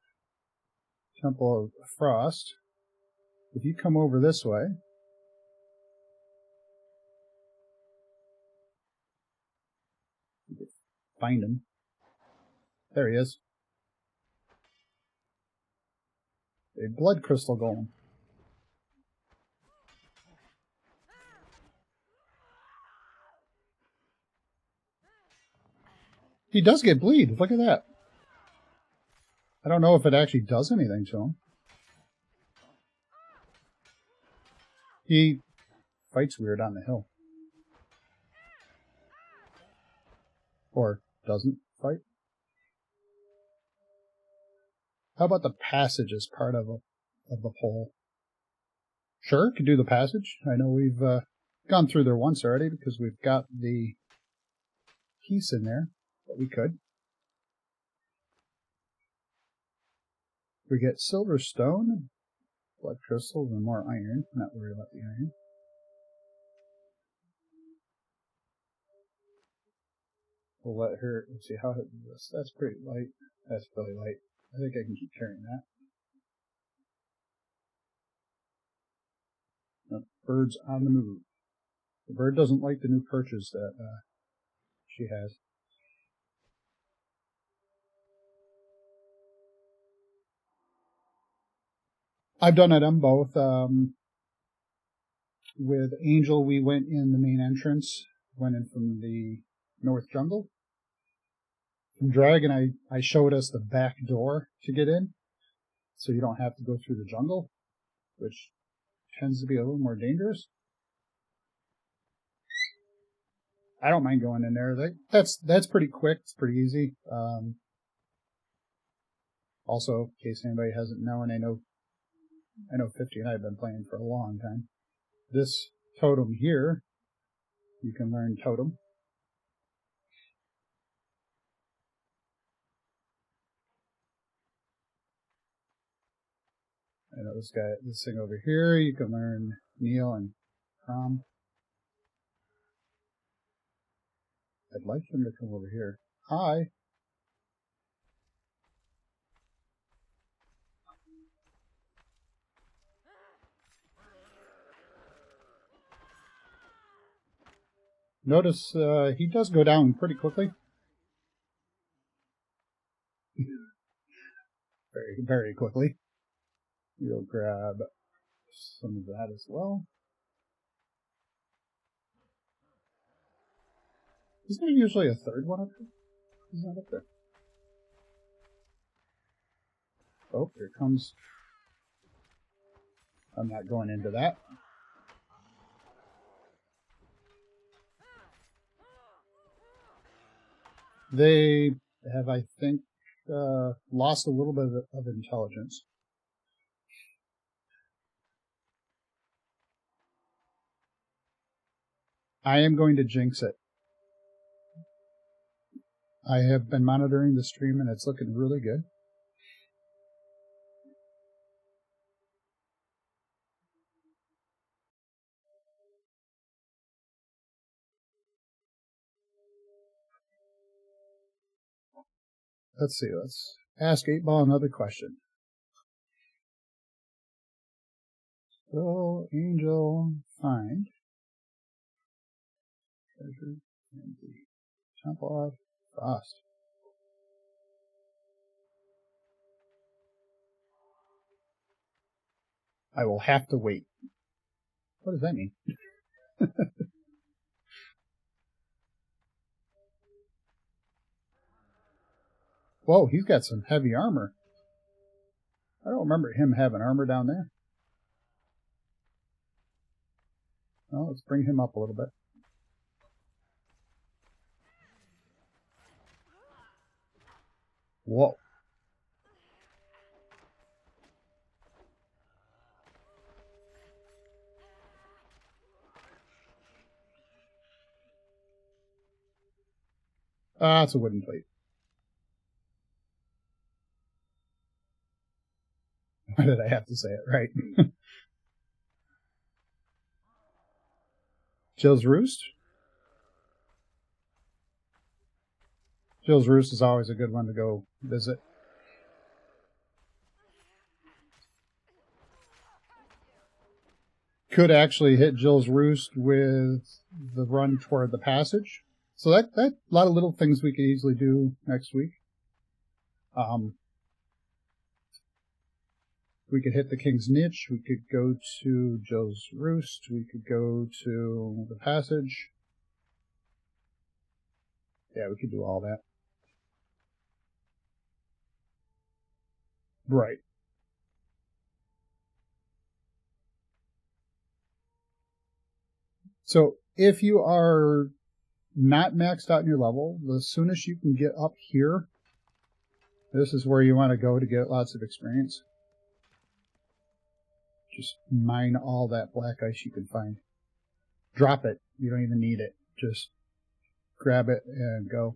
Speaker 1: Temple of Frost. If you come over this way, find him. There he is. A blood crystal golem. He does get bleed. Look at that. I don't know if it actually does anything to him. He fights weird on the hill. Or doesn't fight. How about the passage as part of the poll? Sure, could do the passage. I know we've gone through there once already because we've got the piece in there, but we could. We get silver stone, blood crystals, and more iron. Not worried about the iron. We'll let her, let's see how it does this. That's pretty light. That's really light. I think I can keep carrying that. The bird's on the move. The bird doesn't like the new perches that she has. I've done it on both. With Angel, we went in the main entrance, went in from the north jungle. From Dragon, I showed us the back door to get in, so you don't have to go through the jungle, which tends to be a little more dangerous. I don't mind going in there. That's pretty quick. It's pretty easy. Also, in case anybody hasn't known, I know 50 and I have been playing for a long time. This totem here, you can learn totem. I know this thing over here, you can learn kneel and prom. I'd like him to come over here. Hi. Notice he does go down pretty quickly. Very, very quickly. We'll grab some of that as well. Isn't there usually a third one up there? He's not up there. Oh, here comes. I'm not going into that. They have, I think, lost a little bit of intelligence. I am going to jinx it. I have been monitoring the stream and it's looking really good. Let's see, let's ask 8Ball another question. Will Angel find treasure in the Temple of Frost? I will have to wait. What does that mean? Whoa, he's got some heavy armor. I don't remember him having armor down there. Well, let's bring him up a little bit. Whoa. Ah, it's a wooden plate. Why did I have to say it right? Jill's Roost. Jill's Roost is always a good one to go visit. Could actually hit Jill's Roost with the run toward the passage. So that a lot of little things we could easily do next week. We could hit the King's Niche. We could go to Jill's Roost. We could go to the passage. Yeah, we could do all that. Right. So if you are not maxed out in your level, the soonest you can get up here, this is where you want to go to get lots of experience. Just mine all that black ice you can find. Drop it. You don't even need it. Just grab it and go.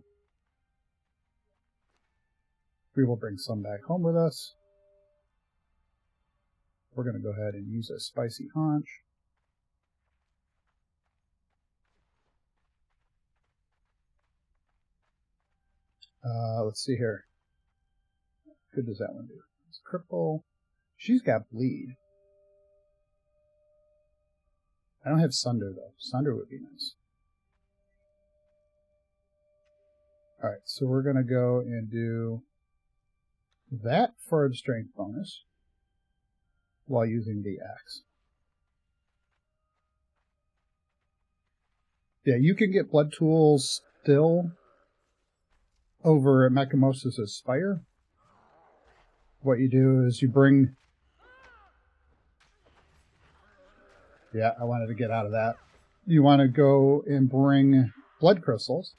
Speaker 1: We will bring some back home with us. We're going to go ahead and use a spicy haunch. Let's see here. What good does that one do? It's cripple. She's got bleed. I don't have Sunder, though. Sunder would be nice. Alright, so we're going to go and do that for the strength bonus while using the axe. Yeah, you can get blood tools still over at Mechamosis' Spire. What you do is you bring... Yeah, I wanted to get out of that. You want to go and bring blood crystals,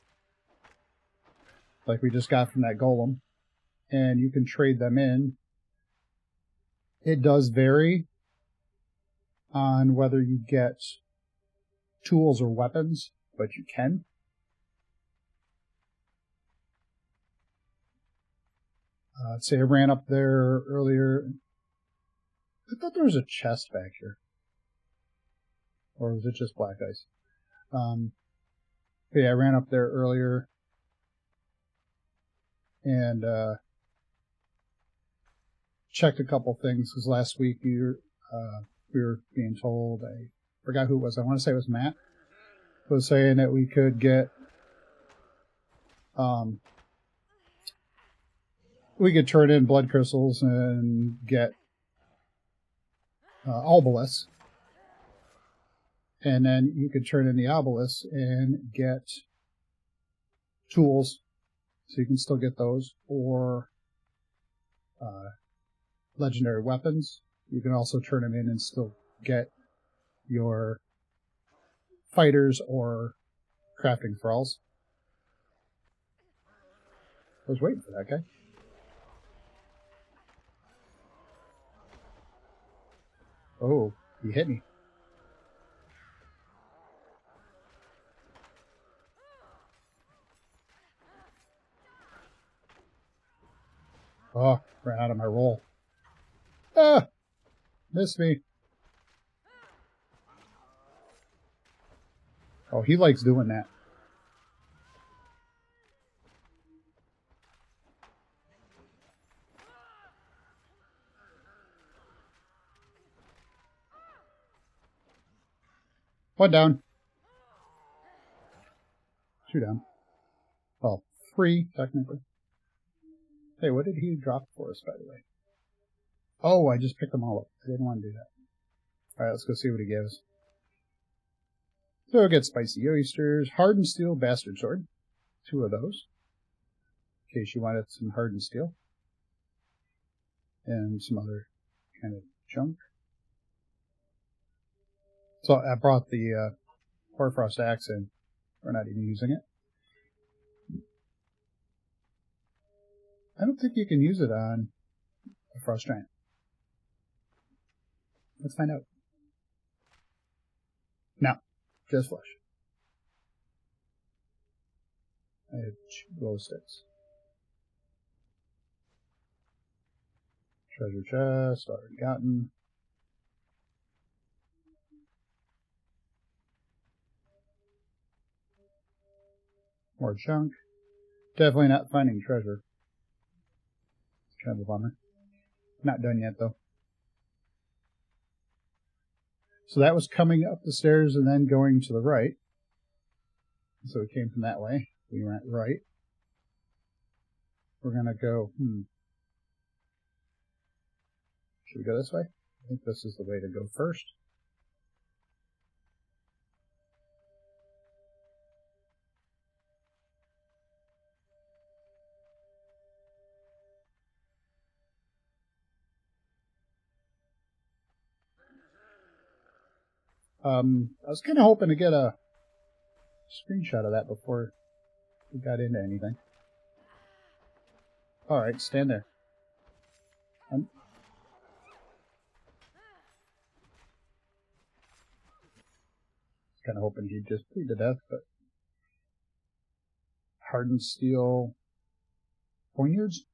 Speaker 1: like we just got from that golem, and you can trade them in. It does vary on whether you get tools or weapons, but you can. Let's say I ran up there earlier. I thought there was a chest back here. Or was it just black ice? Yeah, I ran up there earlier. And checked a couple things. Because last week we were being told, I forgot who it was. I want to say it was Matt. Was saying that we could get... we could turn in blood crystals and get obelisks. And then you could turn in the obelisks and get tools. So you can still get those. Or legendary weapons. You can also turn them in and still get your fighters or crafting thralls. I was waiting for that guy. Oh, he hit me. Oh, ran out of my roll. Ah! Missed me. Oh, he likes doing that. One down. Two down. Well, three, technically. Hey, what did he drop for us, by the way? Oh, I just picked them all up. I didn't want to do that. Alright, let's go see what he gives. So we'll get spicy oysters, hardened steel bastard sword. 2 of those. In case you wanted some hardened steel. And some other kind of junk. So I brought the Hoarfrost axe in. We're not even using it. I don't think you can use it on a Frost Giant. Let's find out. No, just flesh. I have glow sticks. Treasure chest, already gotten. More junk. Definitely not finding treasure. It's kind of a bummer. Not done yet, though. So that was coming up the stairs and then going to the right. So we came from that way. We went right. We're going to go, Should we go this way? I think this is the way to go first. I was kind of hoping to get a screenshot of that before we got into anything. Alright, stand there. I'm kind of hoping he'd just bleed to death, but... Hardened steel... Poignards?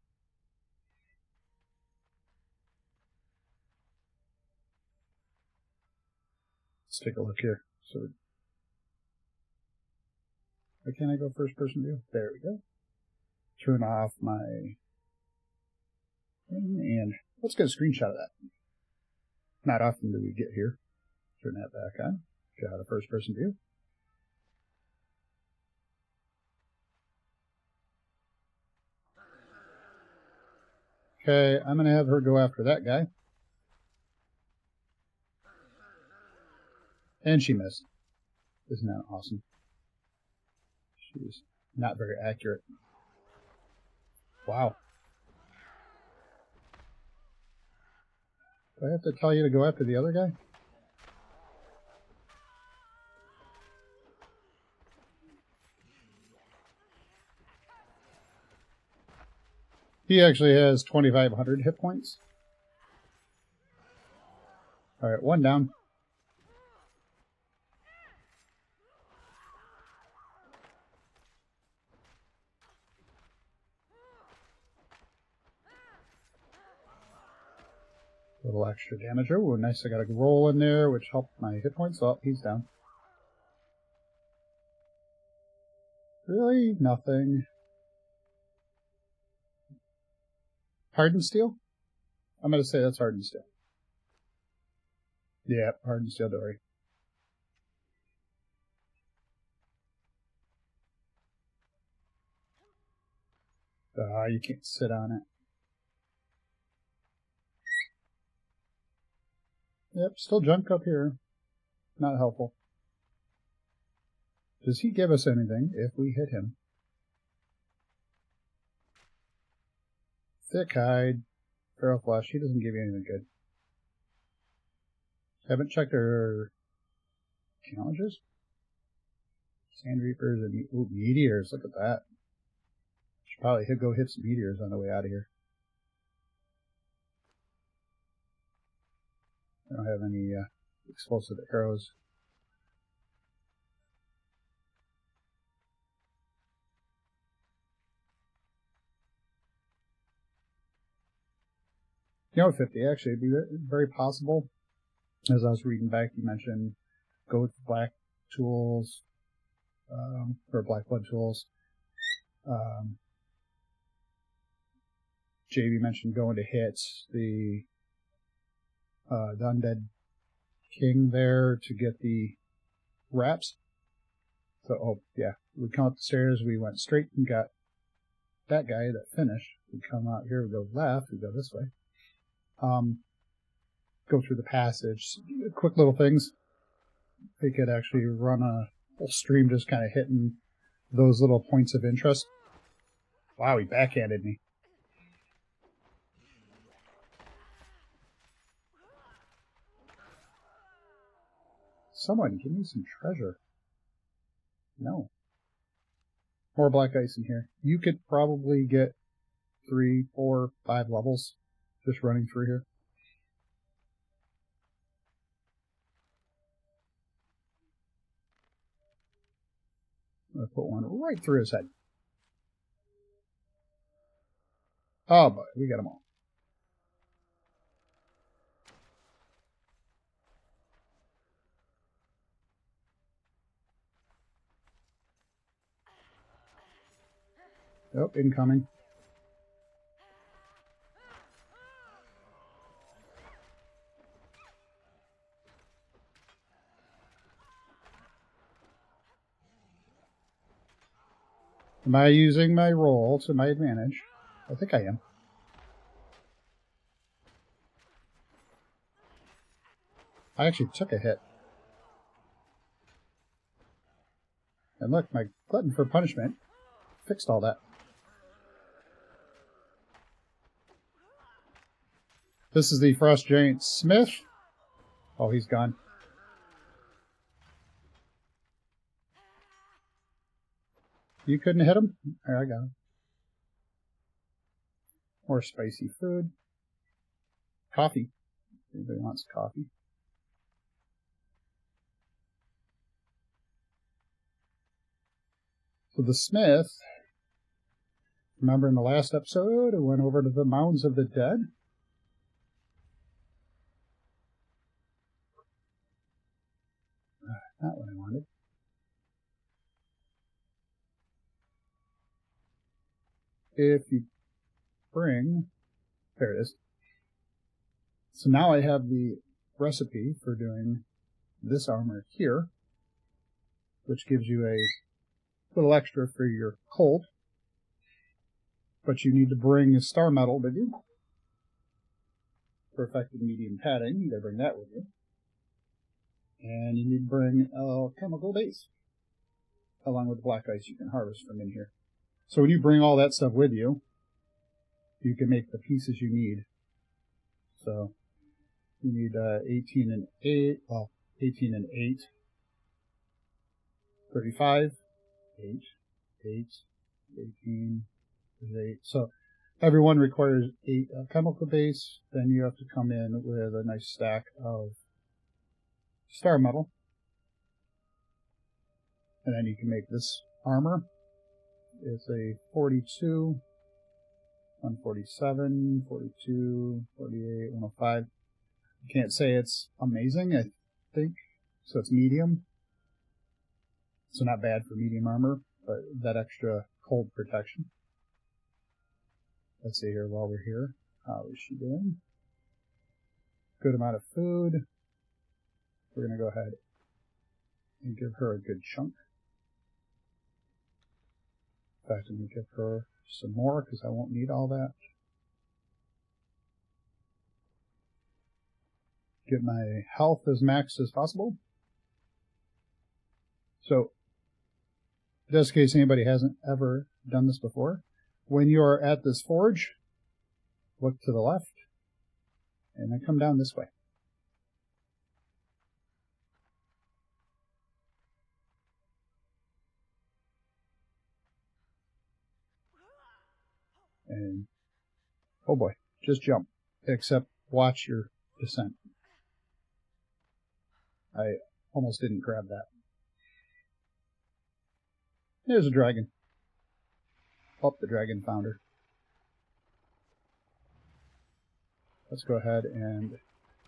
Speaker 1: Let's take a look here. So, why can't I go first person view? There we go. Turn off my... And let's get a screenshot of that. Not often do we get here. Turn that back on. Get out of first person view. Okay, I'm going to have her go after that guy. And she missed. Isn't that awesome? She's not very accurate. Wow. Do I have to tell you to go after the other guy? He actually has 2,500 hit points. Alright, one down. A little extra damage. Oh, nice. I got a roll in there, which helped my hit points. Oh, he's down. Really? Nothing. Hardened steel? I'm going to say that's hardened steel. Yeah, hardened steel dory. You can't sit on it. Yep, still junk up here. Not helpful. Does he give us anything if we hit him? Thick hide. Feral flesh. He doesn't give you anything good. Haven't checked our challenges. Sand reapers and meteors. Look at that. Should probably go hit some meteors on the way out of here. I don't have any explosive arrows. You know, 50 actually, it'd be very possible. As I was reading back, you mentioned go with black tools, or black blood tools. JB mentioned going to hit the undead king there to get the wraps. So, oh yeah, we come up the stairs, we went straight and got that guy that finished. We come out here, we go left, we go this way. Go through the passage. Quick little things. They could actually run a whole stream just kind of hitting those little points of interest. Wow, he backhanded me. Someone, give me some treasure. No. More black ice in here. You could probably get 3, 4, 5 levels just running through here. I'm going to put one right through his head. Oh boy, we got them all. Oh, incoming. Am I using my roll to my advantage? I think I am. I actually took a hit. And look, my glutton for punishment fixed all that. This is the Frost Giant Smith. Oh, he's gone. You couldn't hit him? There, I got him. More spicy food. Coffee. Anybody wants coffee? So the Smith, remember in the last episode, I went over to the Mounds of the Dead. Not what I wanted. If you bring, there it is. So now I have the recipe for doing this armor here, which gives you a little extra for your cold. But you need to bring a star metal with you. For effective medium padding, you gotta bring that with you. And you need to bring a chemical base, along with the black ice you can harvest from in here. So when you bring all that stuff with you, you can make the pieces you need. So you need 18 and 8, well, 18 and 8, 35, 8, 8, 18, 8. So everyone requires 8 chemical base. Then you have to come in with a nice stack of star metal. And then you can make this armor. It's a 42, 147, 42, 48, 105. I can't say it's amazing, I think. So it's medium. So not bad for medium armor, but that extra cold protection. Let's see here while we're here. How is she doing? Good amount of food. We're going to go ahead and give her a good chunk. In fact, I'm going to give her some more because I won't need all that. Get my health as max as possible. So, just in case anybody hasn't ever done this before, when you're at this forge, look to the left, and then come down this way. And, oh boy, just jump. Except watch your descent. I almost didn't grab that. There's a dragon. Oh, the dragon found her. Let's go ahead and...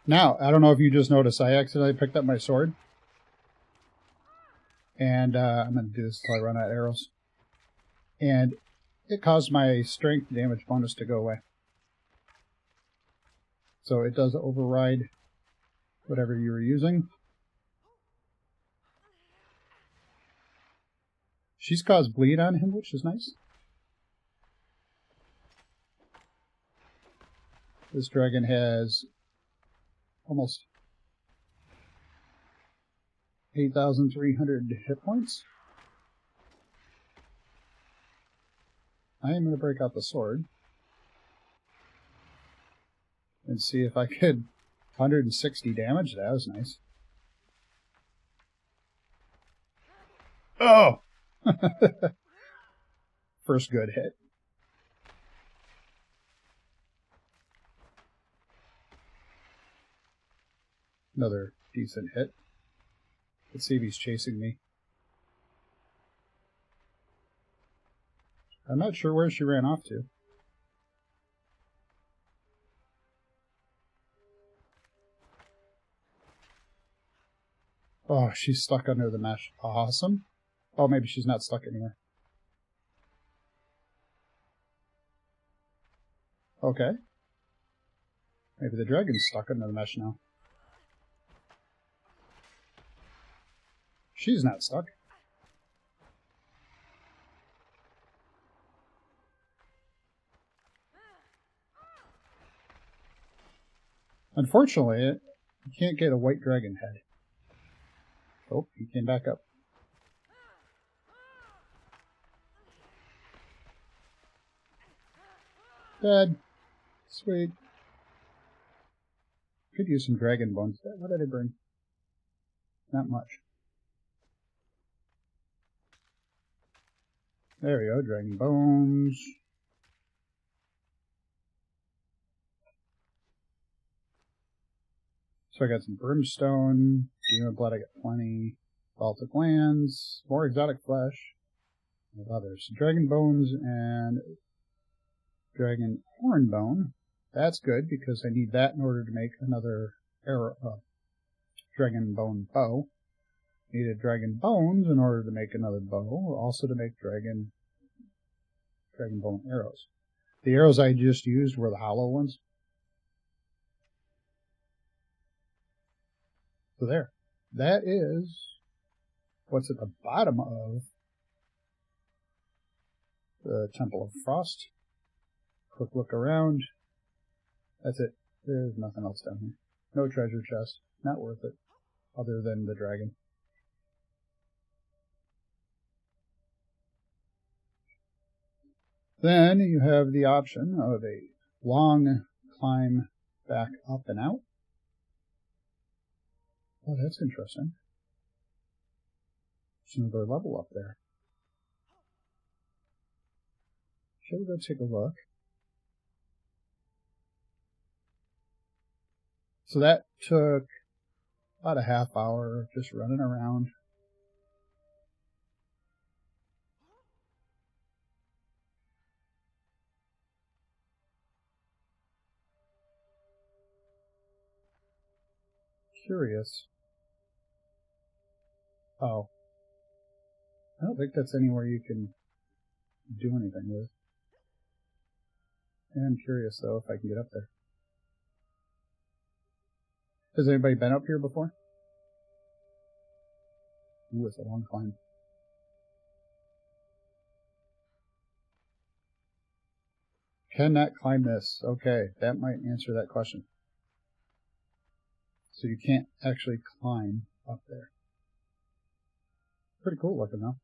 Speaker 1: Now, I don't know if you just noticed, I accidentally picked up my sword. And I'm going to do this until I run out of arrows. And it caused my strength damage bonus to go away. So it does override whatever you were using. She's caused bleed on him, which is nice. This dragon has almost 8,300 hit points. I am going to break out the sword and see if I could 160 damage. That was nice. Oh! First good hit. Another decent hit. Let's see if he's chasing me. I'm not sure where she ran off to. Oh, she's stuck under the mesh. Awesome. Oh, maybe she's not stuck anywhere. Okay. Maybe the dragon's stuck into the mesh now. She's not stuck. Unfortunately, you can't get a white dragon head. Oh, he came back up. Dead. Sweet. Could use some dragon bones. What did I bring? Not much. There we go, dragon bones. So I got some brimstone, demon blood, I got plenty. Baltic lands, more exotic flesh, and others. Dragon bones and dragon horn bone. That's good because I need that in order to make another arrow, dragon bone bow. Needed dragon bones in order to make another bow, also to make dragon bone arrows. The arrows I just used were the hollow ones. So there. That is what's at the bottom of the Temple of Frost. Quick look around. That's it. There's nothing else down here. No treasure chest. Not worth it. Other than the dragon. Then you have the option of a long climb back up and out. Oh, that's interesting. There's another level up there. Shall we go take a look? So that took about a half hour of just running around. Curious. Oh. I don't think that's anywhere you can do anything with. And I'm curious, though, if I can get up there. Has anybody been up here before? Ooh, it's a long climb. Cannot climb this. Okay, that might answer that question. So you can't actually climb up there. Pretty cool looking, though.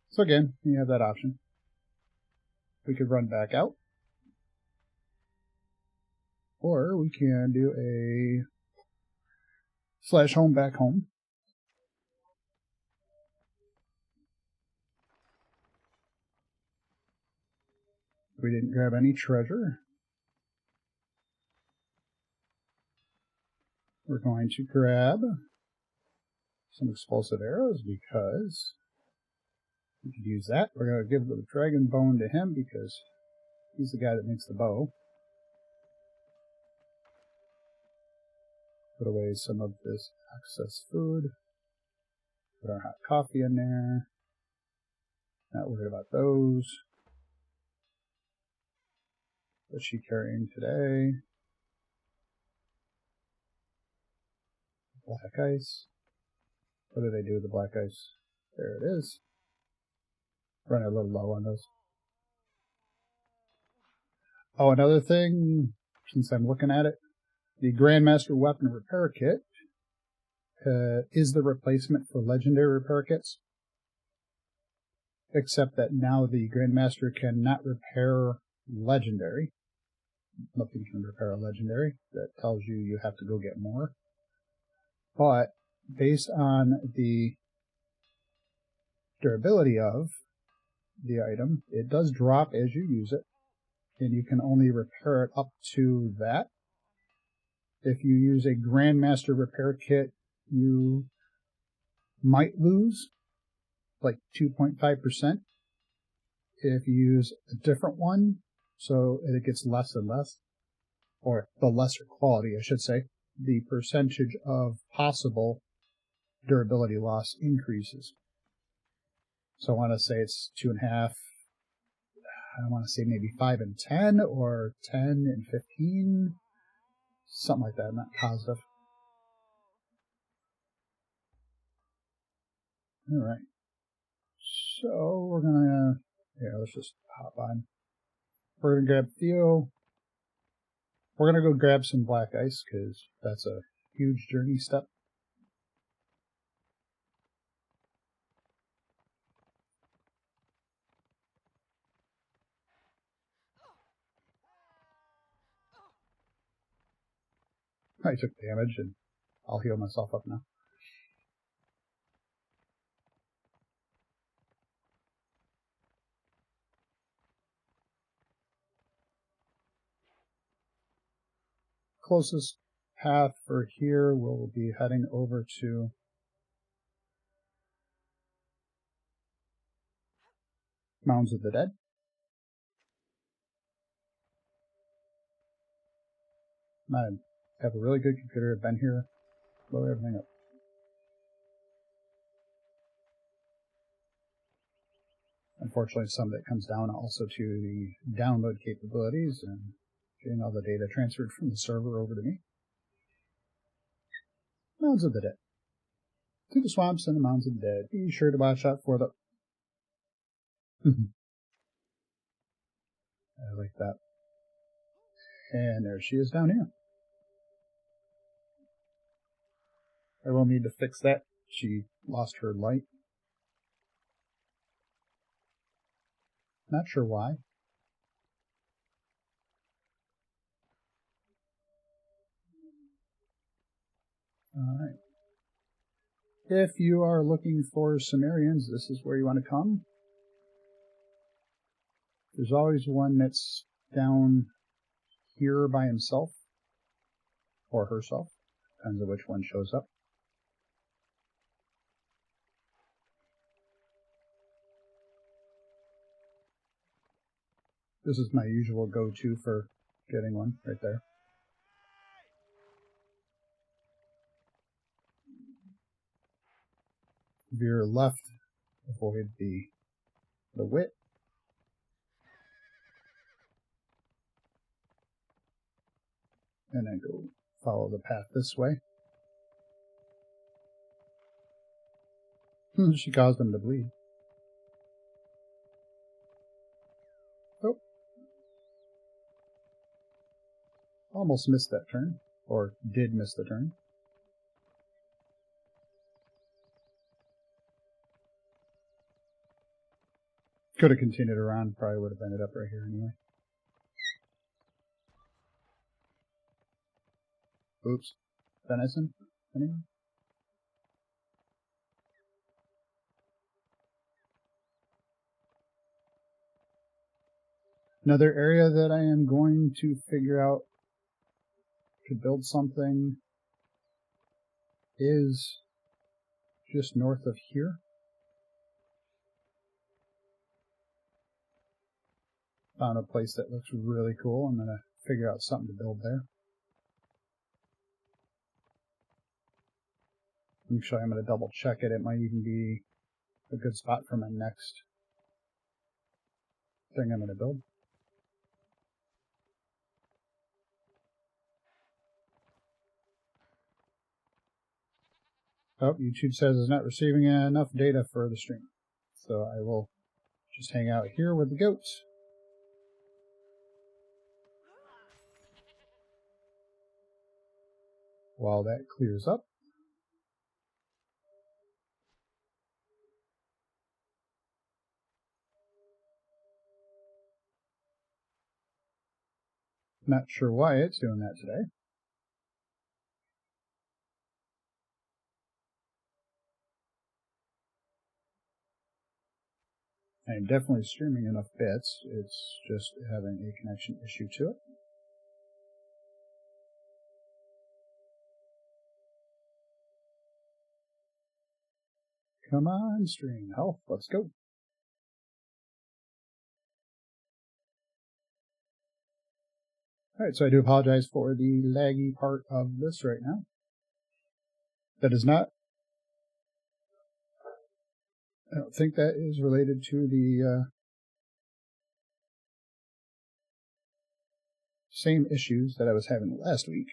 Speaker 1: So again, you have that option. We could run back out. Or we can do a /home back home. We didn't grab any treasure. We're going to grab some explosive arrows because we could use that. We're going to give the dragon bone to him because he's the guy that makes the bow. Put away some of this excess food. Put our hot coffee in there. Not worried about those. What's she carrying today? Black ice. What do they do with the black ice? There it is. Running a little low on those. Oh, another thing, since I'm looking at it, the Grandmaster Weapon Repair Kit is the replacement for Legendary Repair Kits. Except that now the Grandmaster cannot repair Legendary. Nothing can repair a Legendary. That tells you you have to go get more. But based on the durability of the item, it does drop as you use it, and you can only repair it up to that. If you use a Grandmaster Repair Kit, you might lose like 2.5%. If you use a different one, so it gets less and less, or the lesser quality, I should say, the percentage of possible durability loss increases. So I want to say it's 2.5. I want to say maybe 5 and 10 or 10 and 15. Something like that, I'm not positive. Alright. So we're gonna, let's just hop on. We're gonna grab Theo. We're gonna go grab some black ice, because that's a huge journey step. I took damage, and I'll heal myself up now. Closest path for here will be heading over to Mounds of the Dead. I have a really good computer. I've been here, blow everything up. Unfortunately, some of it comes down also to the download capabilities and getting all the data transferred from the server over to me. Mounds of the Dead. To the swamps and the Mounds of the Dead. Be sure to watch out for the... I like that. And there she is down here. I will need to fix that. She lost her light. Not sure why. Alright. If you are looking for Sumerians, this is where you want to come. There's always one that's down here by himself. Or herself. Depends on which one shows up. This is my usual go-to for getting one, right there. Veer left, avoid the wit. And then go follow the path this way. She caused him to bleed. Oh. Almost missed that turn. Or did miss the turn. Could have continued around, probably would have ended up right here anyway. Oops. Venison? Anyway? Another area that I am going to figure out to build something is just north of here. Found a place that looks really cool. I'm going to figure out something to build there. Actually, I'm going to double check it. It might even be a good spot for my next thing I'm going to build. Oh, YouTube says it's not receiving enough data for the stream. So I will just hang out here with the goats. While that clears up. Not sure why it's doing that today. I'm definitely streaming enough bits. It's just having a connection issue to it. Come on, stream health. Let's go. Alright, so I do apologize for the laggy part of this right now. That is not... I don't think that is related to the same issues that I was having last week.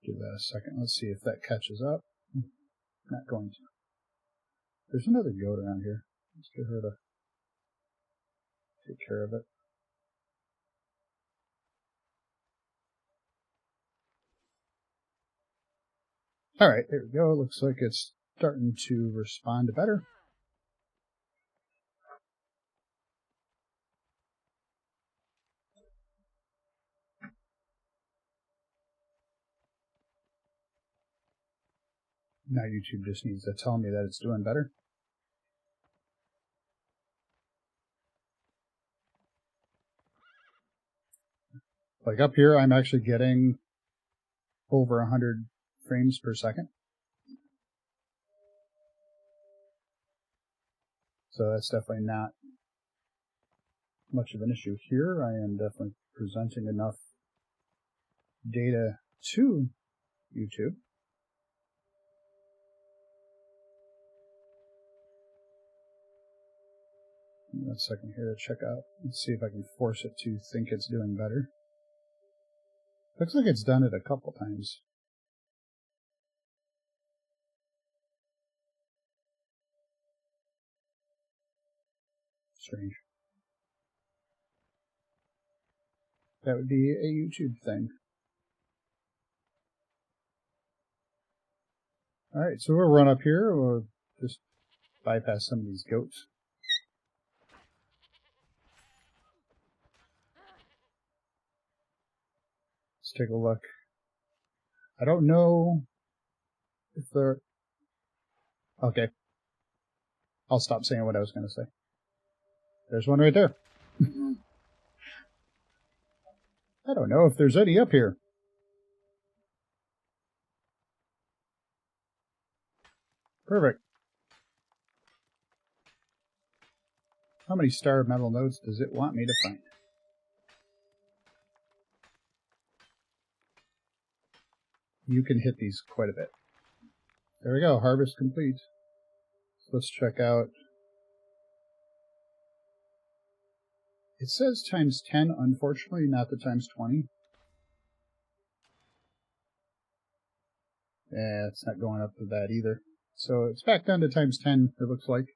Speaker 1: Give that a second. Let's see if that catches up. Not going to. There's another goat around here. Let's get her to take care of it. Alright, there we go. Looks like it's starting to respond better. Now YouTube just needs to tell me that it's doing better. Like up here, I'm actually getting over 100 frames per second. So that's definitely not much of an issue here. I am definitely presenting enough data to YouTube. One second here to check out and see if I can force it to think it's doing better. Looks like it's done it a couple times. Strange. That would be a YouTube thing. Alright, so we'll run up here. We'll just bypass some of these goats. Let's take a look. I don't know if they're... Okay. I'll stop saying what I was going to say. There's one right there. I don't know if there's any up here. Perfect. How many star metal nodes does it want me to find? You can hit these quite a bit. There we go, harvest complete. So let's check out. It says times 10, unfortunately, not the times 20. Yeah, it's not going up to that either. So it's back down to times 10, it looks like.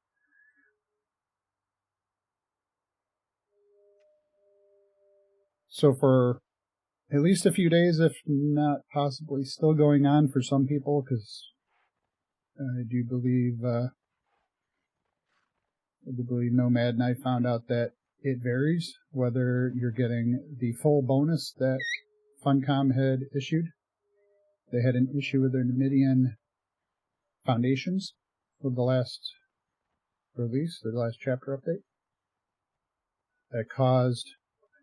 Speaker 1: So for at least a few days, if not possibly still going on for some people, because I do believe Nomad and I found out that it varies whether you're getting the full bonus that Funcom had issued. They had an issue with their Numidian foundations with the last release, the last chapter update. That caused,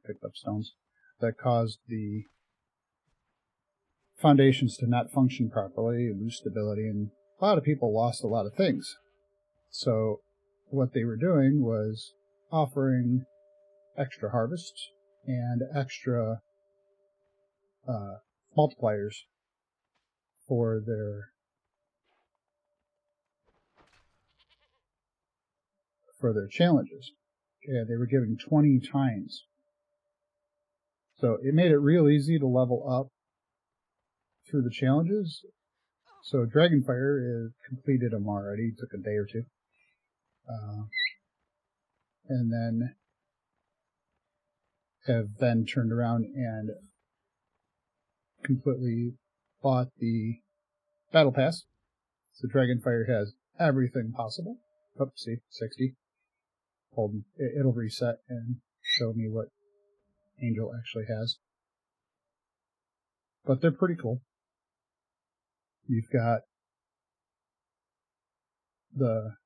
Speaker 1: picked up stones, that caused the foundations to not function properly, lose stability, and a lot of people lost a lot of things. So what they were doing was offering extra harvests and extra multipliers for their challenges. And they were giving 20 times. So it made it real easy to level up through the challenges. So Dragonfire is completed them already. It took a day or two. And then have then turned around and completely bought the Battle Pass. So Dragonfire has everything possible. Oh, see, 60. Hold on. It'll reset and show me what Angel actually has. But they're pretty cool. You've got the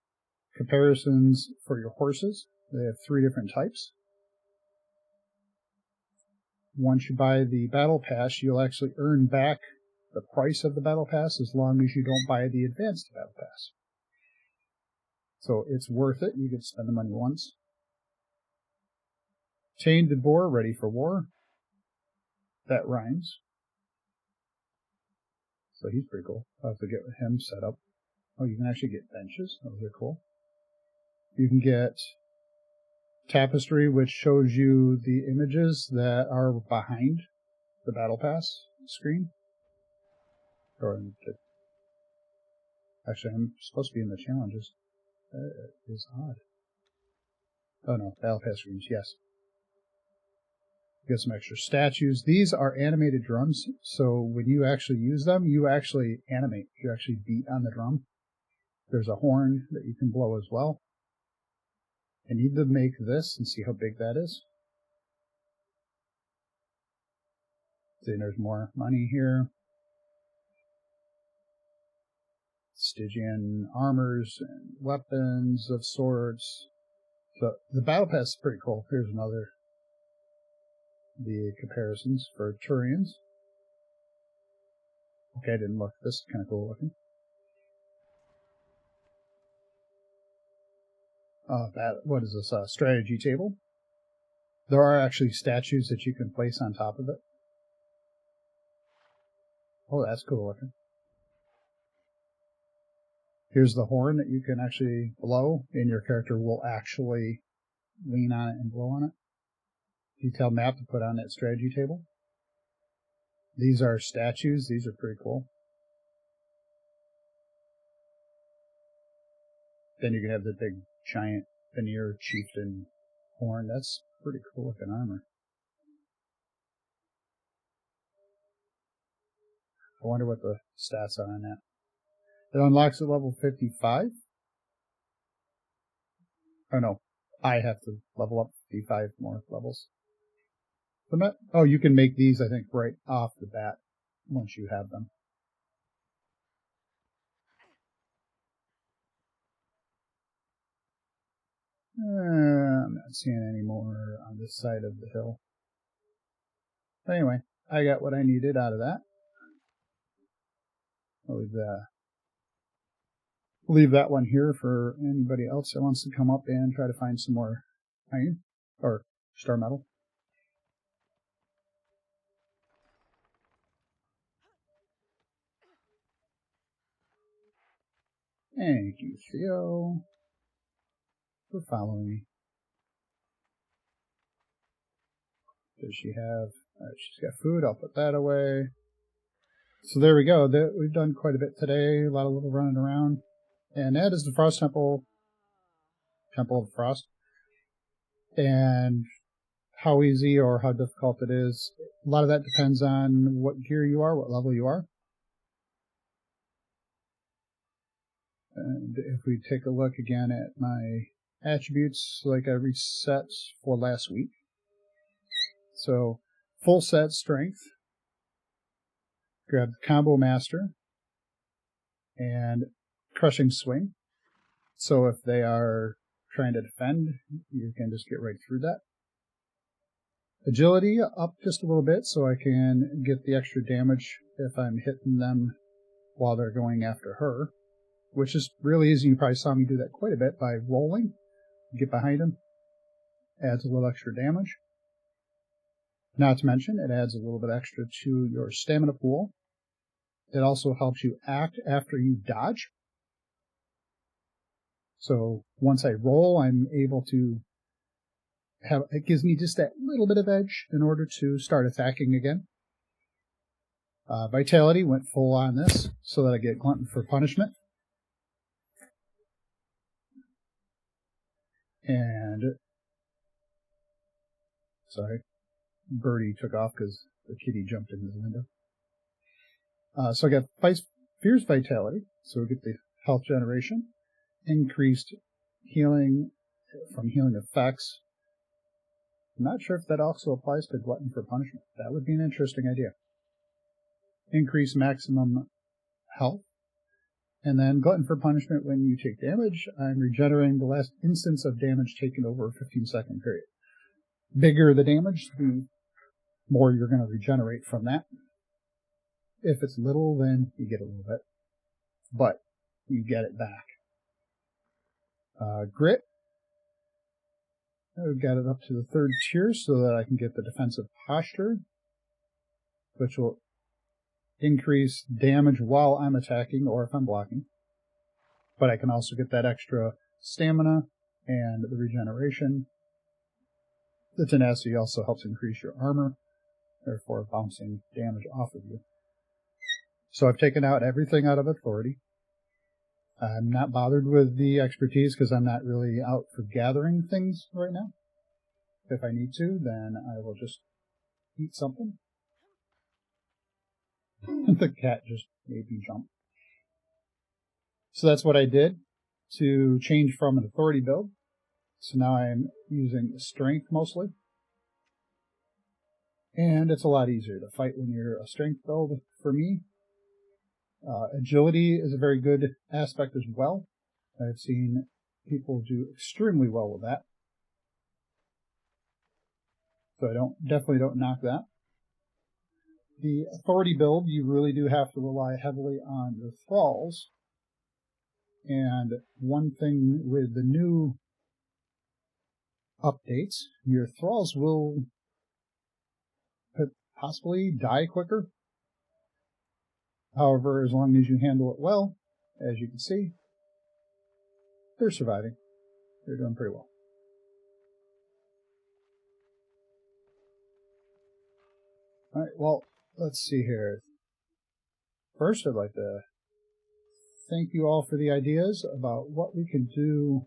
Speaker 1: comparisons for your horses. They have 3 different types. Once you buy the Battle Pass, you'll actually earn back the price of the Battle Pass as long as you don't buy the Advanced Battle Pass. So it's worth it. You can spend the money once. Tainted Boar, ready for war. That rhymes. So he's pretty cool. I'll have to get him set up. Oh, you can actually get benches. Those are cool. You can get tapestry, which shows you the images that are behind the Battle Pass screen. Actually, I'm supposed to be in the challenges. That is odd. Oh no, Battle Pass screens, yes. Get some extra statues. These are animated drums, so when you actually use them, you actually animate. You actually beat on the drum. There's a horn that you can blow as well. I need to make this and see how big that is. See, there's more money here. Stygian armors and weapons of sorts. So the Battle Pass is pretty cool. Here's another. The comparisons for Turians. Okay, I didn't look. This is kind of cool looking. What is this? Strategy table. There are actually statues that you can place on top of it. Oh, that's cool looking. Here's the horn that you can actually blow, and your character will actually lean on it and blow on it. Detailed map to put on that strategy table. These are statues. These are pretty cool. Then you can have the big giant veneer chieftain horn. That's pretty cool looking armor. I wonder what the stats are on that. It unlocks at level 55. Oh no, I have to level up 55 more levels. Oh, you can make these, I think, right off the bat once you have them. I'm not seeing any more on this side of the hill. But anyway, I got what I needed out of that. I'll leave that one here for anybody else that wants to come up and try to find some more iron or star metal. Thank you, Theo, for following me. Does she have... she's got food. I'll put that away. So there we go. We've done quite a bit today. A lot of little running around. And that is the Frost Temple. Temple of Frost. And how easy or how difficult it is. A lot of that depends on what gear you are, what level you are. And if we take a look again at my attributes, like I reset for last week. So, full set strength. Grab the Combo Master. And Crushing Swing. So if they are trying to defend, you can just get right through that. Agility up just a little bit so I can get the extra damage if I'm hitting them while they're going after her. Which is really easy. You probably saw me do that quite a bit by rolling. Get behind him. Adds a little extra damage. Not to mention, it adds a little bit extra to your stamina pool. It also helps you act after you dodge. So once I roll, I'm able to have, it gives me just that little bit of edge in order to start attacking again. Vitality went full on this so that I get glutton for punishment. And, sorry, Birdie took off because the kitty jumped into the window. So I got Fierce Vitality, so we get the health generation. Increased healing from healing effects. I'm not sure if that also applies to Glutton for Punishment. That would be an interesting idea. Increase maximum health. And then Glutton for Punishment, when you take damage, I'm regenerating the last instance of damage taken over a 15-second period. Bigger the damage, the more you're going to regenerate from that. If it's little, then you get a little bit. But you get it back. Grit. I've got it up to the 3rd tier so that I can get the defensive posture, which will increase damage while I'm attacking or if I'm blocking. but I can also get that extra stamina and the regeneration. The tenacity also helps increase your armor, therefore bouncing damage off of you. So I've taken out everything out of Authority. I'm not bothered with the expertise because I'm not really out for gathering things right now. If I need to, then I will just eat something. The cat just made me jump. So that's what I did to change from an Authority build. So now I'm using Strength mostly. And it's a lot easier to fight when you're a Strength build for me. Agility is a very good aspect as well. I've seen people do extremely well with that. So I definitely don't knock that. The Authority build, you really do have to rely heavily on your thralls. And one thing with the new updates, your thralls will possibly die quicker. However, as long as you handle it well, as you can see, they're surviving. They're doing pretty well. Alright, well, let's see here. First, I'd like to thank you all for the ideas about what we can do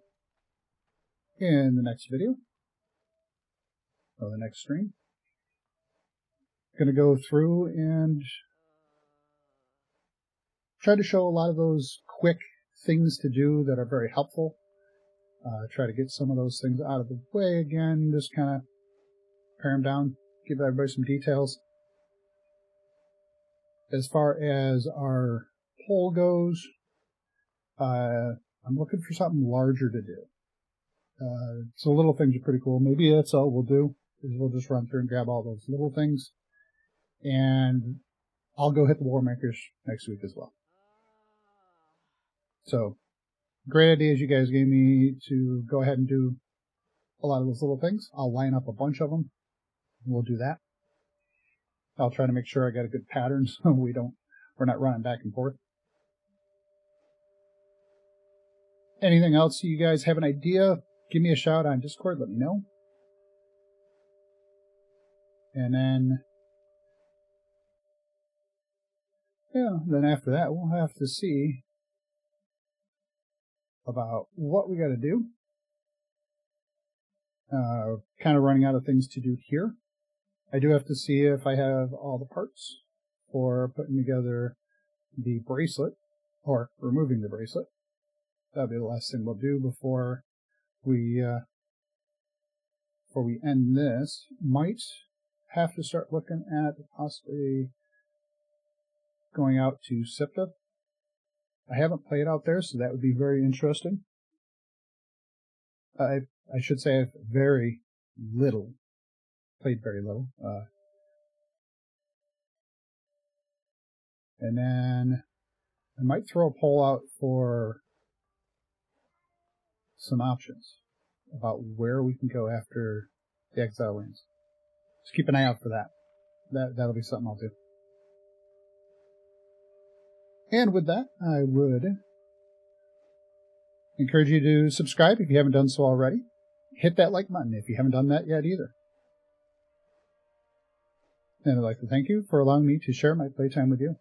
Speaker 1: in the next video, or the next stream. I'm going to go through and try to show a lot of those quick things to do that are very helpful. Try to get some of those things out of the way again, just kind of pare them down, give everybody some details. As far as our poll goes, I'm looking for something larger to do. So little things are pretty cool. Maybe that's all we'll do, is we'll just run through and grab all those little things. And I'll go hit the War Makers next week as well. So, great ideas you guys gave me to go ahead and do a lot of those little things. I'll line up a bunch of them. We'll do that. I'll try to make sure I got a good pattern so we're not running back and forth. Anything else you guys have an idea, give me a shout on Discord, let me know. And then, then after that, we'll have to see about what we got to do. Kind of running out of things to do here. I do have to see if I have all the parts for putting together the bracelet, or removing the bracelet. That'll be the last thing we'll do before we end this. Might have to start looking at possibly going out to SIPTA. I haven't played out there, so that would be very interesting. I should say I've played very little. And then I might throw a poll out for some options about where we can go after the Exile lanes. Just keep an eye out for that. That'll be something I'll do. And with that, I would encourage you to subscribe if you haven't done so already. Hit that like button if you haven't done that yet either. And I'd like to thank you for allowing me to share my playtime with you.